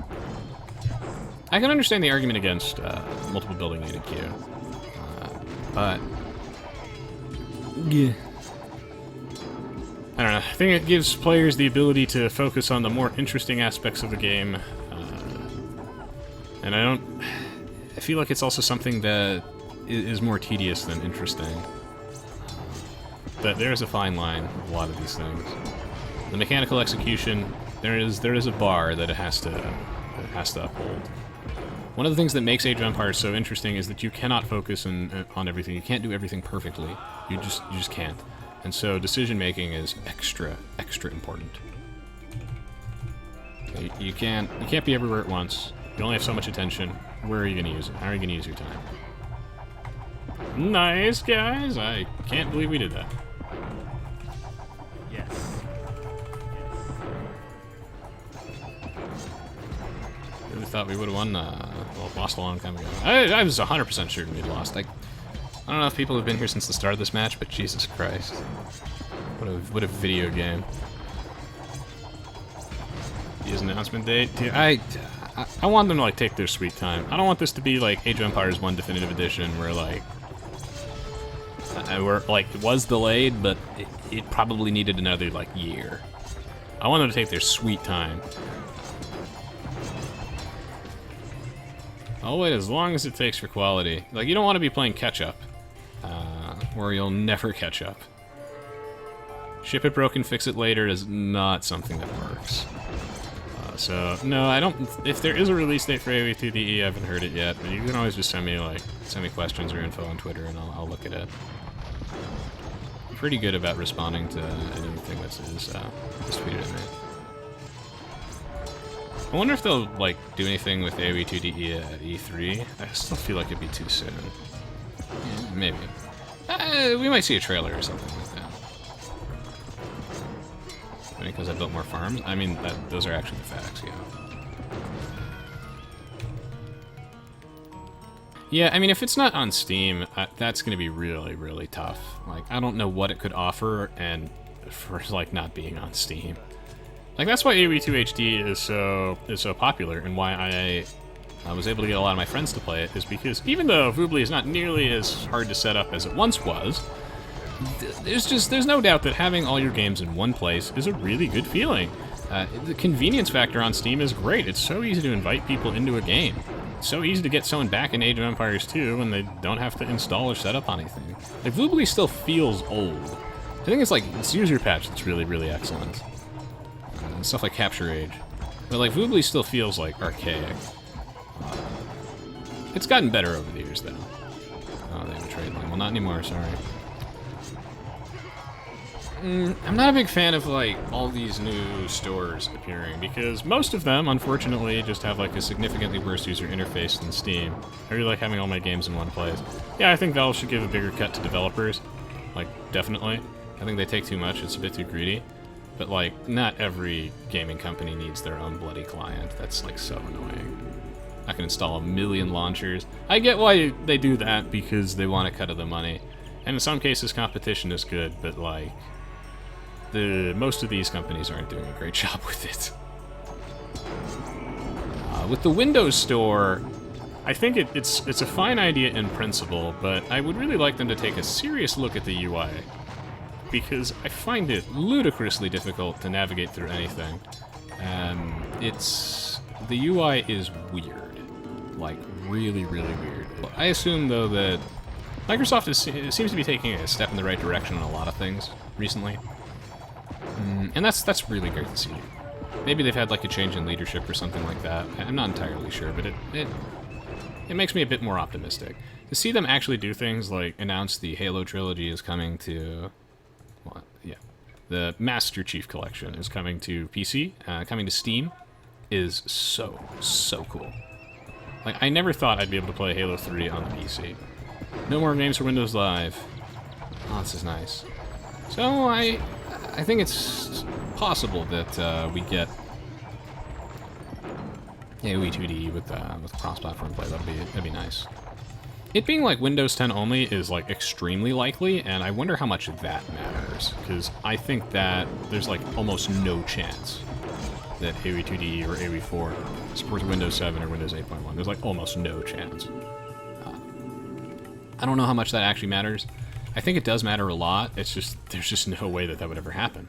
I can understand the argument against multiple building unit queue, but yeah, I don't know. I think it gives players the ability to focus on the more interesting aspects of the game, and I feel like it's also something that is more tedious than interesting. But there is a fine line with a lot of these things. The mechanical execution, there is a bar that it has to uphold. One of the things that makes Age of Empires so interesting is that you cannot focus on everything. You can't do everything perfectly. You just can't. And so decision making is extra important. You can't be everywhere at once. You only have so much attention. Where are you going to use it? How are you going to use your time? Nice, guys. I can't believe we did that. Yes. Really thought we would have won. Well, lost a long time ago. I was 100% sure we'd lost. I don't know if people have been here since the start of this match, but Jesus Christ. What a video game. His announcement date. Dude, I want them to like take their sweet time. I don't want this to be like Age of Empires 1 Definitive Edition where like it was delayed, but it probably needed another like year. I want them to take their sweet time. I'll wait as long as it takes for quality. Like, you don't want to be playing catch-up, where you'll never catch up. Ship it broken, fix it later is not something that works. So, no, I don't... If there is a release date for Aoe2 I haven't heard it yet, but you can always just send me questions or info on Twitter, and I'll look at it. I'm pretty good about responding to anything that is tweeted at me. I wonder if they'll, like, do anything with Aoe2 at E3. I still feel like it'd be too soon. Yeah, maybe. We might see a trailer or something like that. Because I built more farms? I mean, those are actually the facts, yeah. Yeah, I mean, if it's not on Steam, that's going to be really tough. Like, I don't know what it could offer, and for, like, not being on Steam. Like, that's why Aoe2 HD is so popular, and why I was able to get a lot of my friends to play it, is because even though Voobly is not nearly as hard to set up as it once was, there's no doubt that having all your games in one place is a really good feeling. The convenience factor on Steam is great. It's so easy to invite people into a game. It's so easy to get someone back in Age of Empires 2 when they don't have to install or set up anything. Like, Voobly still feels old. I think it's like its user patch that's really excellent. And stuff like Capture Age. But like, Voobly still feels like archaic. It's gotten better over the years though. Oh, they have a trade line. Well, not anymore, sorry. I'm not a big fan of, like, all these new stores appearing, because most of them, unfortunately, just have, like, a significantly worse user interface than Steam. I really like having all my games in one place. Yeah, I think Valve should give a bigger cut to developers. Like, definitely. I think they take too much, it's a bit too greedy. But, like, not every gaming company needs their own bloody client. That's, like, so annoying. I can install a million launchers. I get why they do that, because they want a cut of the money. And in some cases, competition is good, but like, most of these companies aren't doing a great job with it. With the Windows Store, I think it's a fine idea in principle, but I would really like them to take a serious look at the UI, because I find it ludicrously difficult to navigate through anything. The UI is weird, like really, really weird. I assume though that Microsoft seems to be taking a step in the right direction on a lot of things recently, and that's really great to see. Maybe they've had like a change in leadership or something like that. I'm not entirely sure, but it makes me a bit more optimistic to see them actually do things like announce the Halo trilogy is coming to, well, yeah, the Master Chief Collection is coming to PC, coming to Steam, is so cool. Like, I never thought I'd be able to play Halo 3 on the PC. No more games for Windows Live. Oh, this is nice. So I think it's possible that we get Aoe2 with cross-platform play. That'd be nice. It being like Windows 10 only is like extremely likely, and I wonder how much that matters, because I think that there's like almost no chance that Aoe2 or Aoe4 supports Windows 7 or Windows 8.1. There's like almost no chance. I don't know how much that actually matters. I think it does matter a lot. It's just there's just no way that would ever happen.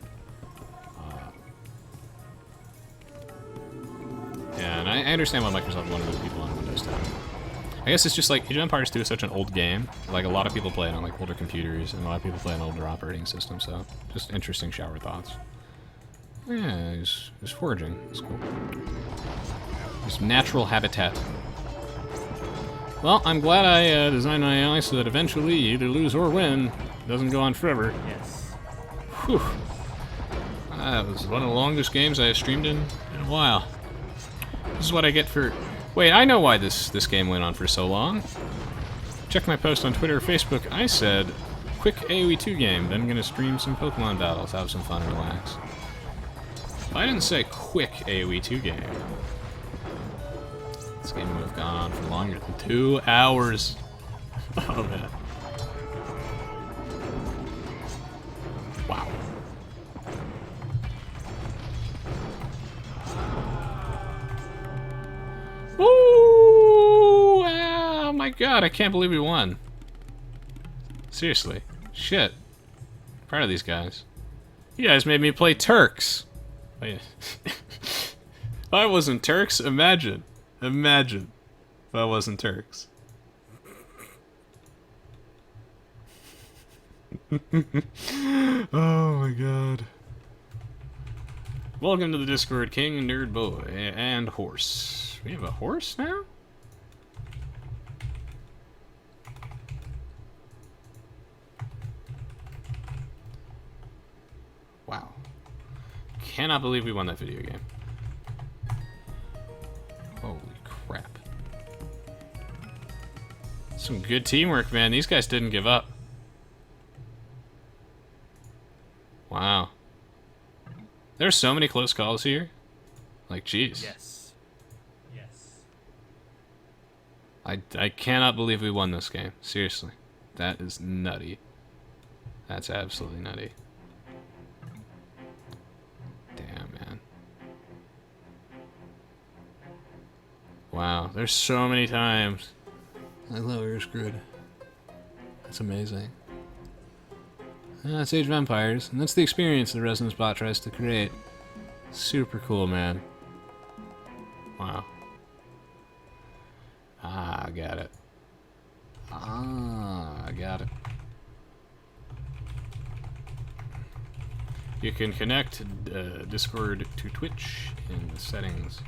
And I understand why Microsoft wanted those people on Windows 10. I guess it's just like Age of Empires 2 is such an old game. Like, a lot of people play it on like older computers, and a lot of people play on older operating systems. So just interesting shower thoughts. Yeah, he's foraging. That's cool. Just natural habitat. Well, I'm glad I designed my AI so that eventually you either lose or win. It doesn't go on forever. Yes. Whew. That was one of the longest games I have streamed in a while. This is what I get for... Wait, I know why this game went on for so long. Check my post on Twitter or Facebook. I said, quick Aoe2 game, then I'm gonna stream some Pokemon battles, have some fun and relax. I didn't say quick Aoe2 game. This game would have gone on for longer than 2 hours. Oh, man. Wow. Ooh! Oh my god, I can't believe we won. Seriously. Shit. Proud of these guys. You guys made me play Turks. Wait. If I wasn't Turks, imagine. Imagine if I wasn't Turks. Oh my god. Welcome to the Discord, King, Nerd Boy, and Horse. We have a horse now? Wow. Cannot believe we won that video game. Holy crap. Some good teamwork, man. These guys didn't give up. Wow. There's so many close calls here. Like, jeez. Yes. Yes. I cannot believe we won this game. Seriously. That is nutty. That's absolutely nutty. Damn, man. Wow, there's so many times I thought we were screwed. That's amazing. That's Age of Empires, and that's the experience that ResonanceBot tries to create. Super cool, man. Wow. Ah, I got it. Ah, I got it. You can connect Discord to Twitch in the settings.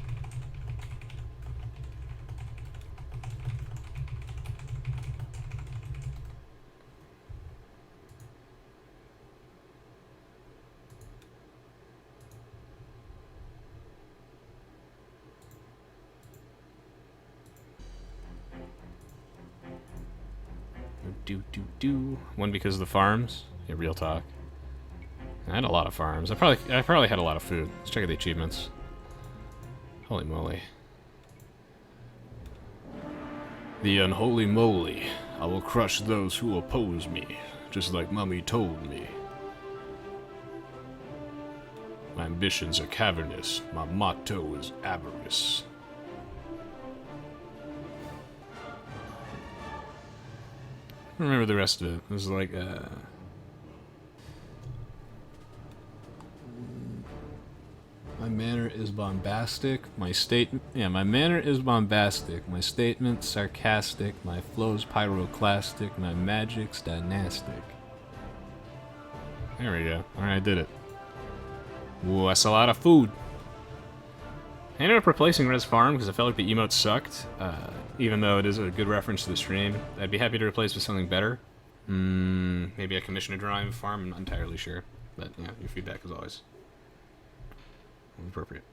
One because of the farms. Yeah, real talk. I had a lot of farms. I probably had a lot of food. Let's check out the achievements. Holy moly. The unholy moly. I will crush those who oppose me, just like Mummy told me. My ambitions are cavernous. My motto is avarice. I remember the rest of it. It was like, my manner is bombastic. My manner is bombastic. My statement sarcastic. My flow's pyroclastic. My magic's dynastic. There we go. Alright, I did it. Ooh, that's a lot of food. I ended up replacing Res Farm because I felt like the emotes sucked. Even though it is a good reference to the stream. I'd be happy to replace with something better. Maybe a commission to drive farm, I'm not entirely sure. But yeah, your feedback is always appropriate.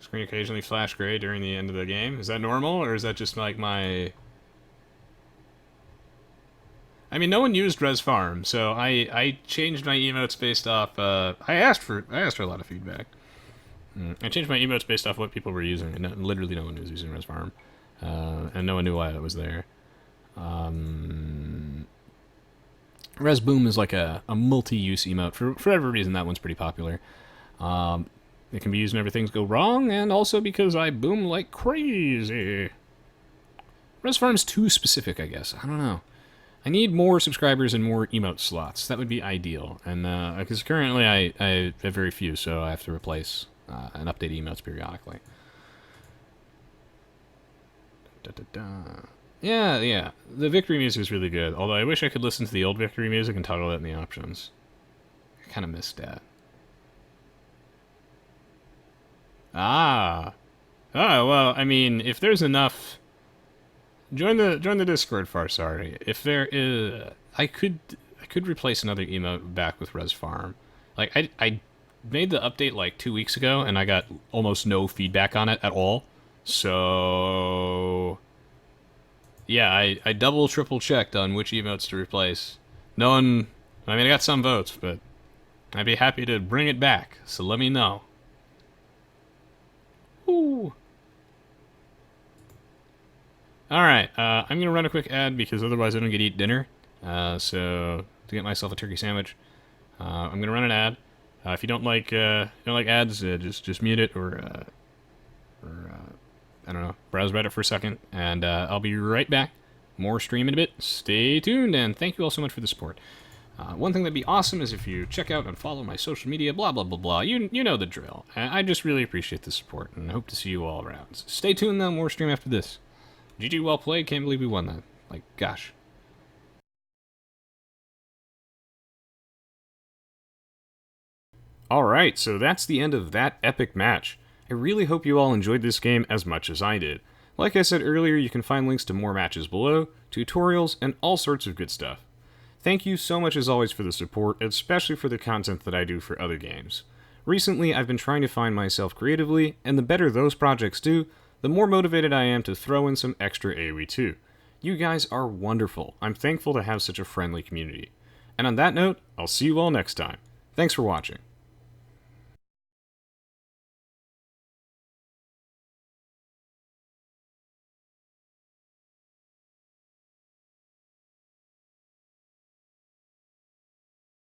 Screen occasionally flash gray during the end of the game. Is that normal, or is that just like my... I mean, no one used Res Farm, so I changed my emotes based off, I asked for a lot of feedback. I changed my emotes based off what people were using, and literally no one was using Res Farm. And no one knew why it was there. Res Boom is like a multi-use emote. For whatever reason, that one's pretty popular. It can be used whenever things go wrong, and also because I boom like crazy. Res Farm's too specific, I guess. I don't know. I need more subscribers and more emote slots. That would be ideal. And because currently I have very few, so I have to replace and update emotes periodically. Yeah. The victory music is really good. Although I wish I could listen to the old victory music and toggle that in the options. I kind of missed that. Oh, well, I mean, if there's enough... Join the Discord, Farsari. If there is... I could replace another emote back with Res Farm. Like, I made the update like 2 weeks ago, and I got almost no feedback on it at all. So... yeah, I double, triple checked on which emotes to replace. No one... I mean, I got some votes, but I'd be happy to bring it back, so let me know. Ooh. Alright, I'm going to run a quick ad because otherwise I don't get to eat dinner. So, to get myself a turkey sandwich, I'm going to run an ad. If you don't like ads, just mute it or I don't know, browse Reddit for a second, and I'll be right back. More stream in a bit. Stay tuned, and thank you all so much for the support. One thing that'd be awesome is if you check out and follow my social media, blah, blah, blah, blah. You know the drill. I just really appreciate the support, and I hope to see you all around. Stay tuned, though. More stream after this. GG, well played. Can't believe we won that. Like, gosh. Alright, so that's the end of that epic match. I really hope you all enjoyed this game as much as I did. Like I said earlier, you can find links to more matches below, tutorials, and all sorts of good stuff. Thank you so much as always for the support, especially for the content that I do for other games. Recently, I've been trying to find myself creatively, and the better those projects do, the more motivated I am to throw in some extra Aoe2. You guys are wonderful. I'm thankful to have such a friendly community. And on that note, I'll see you all next time. Thanks for watching.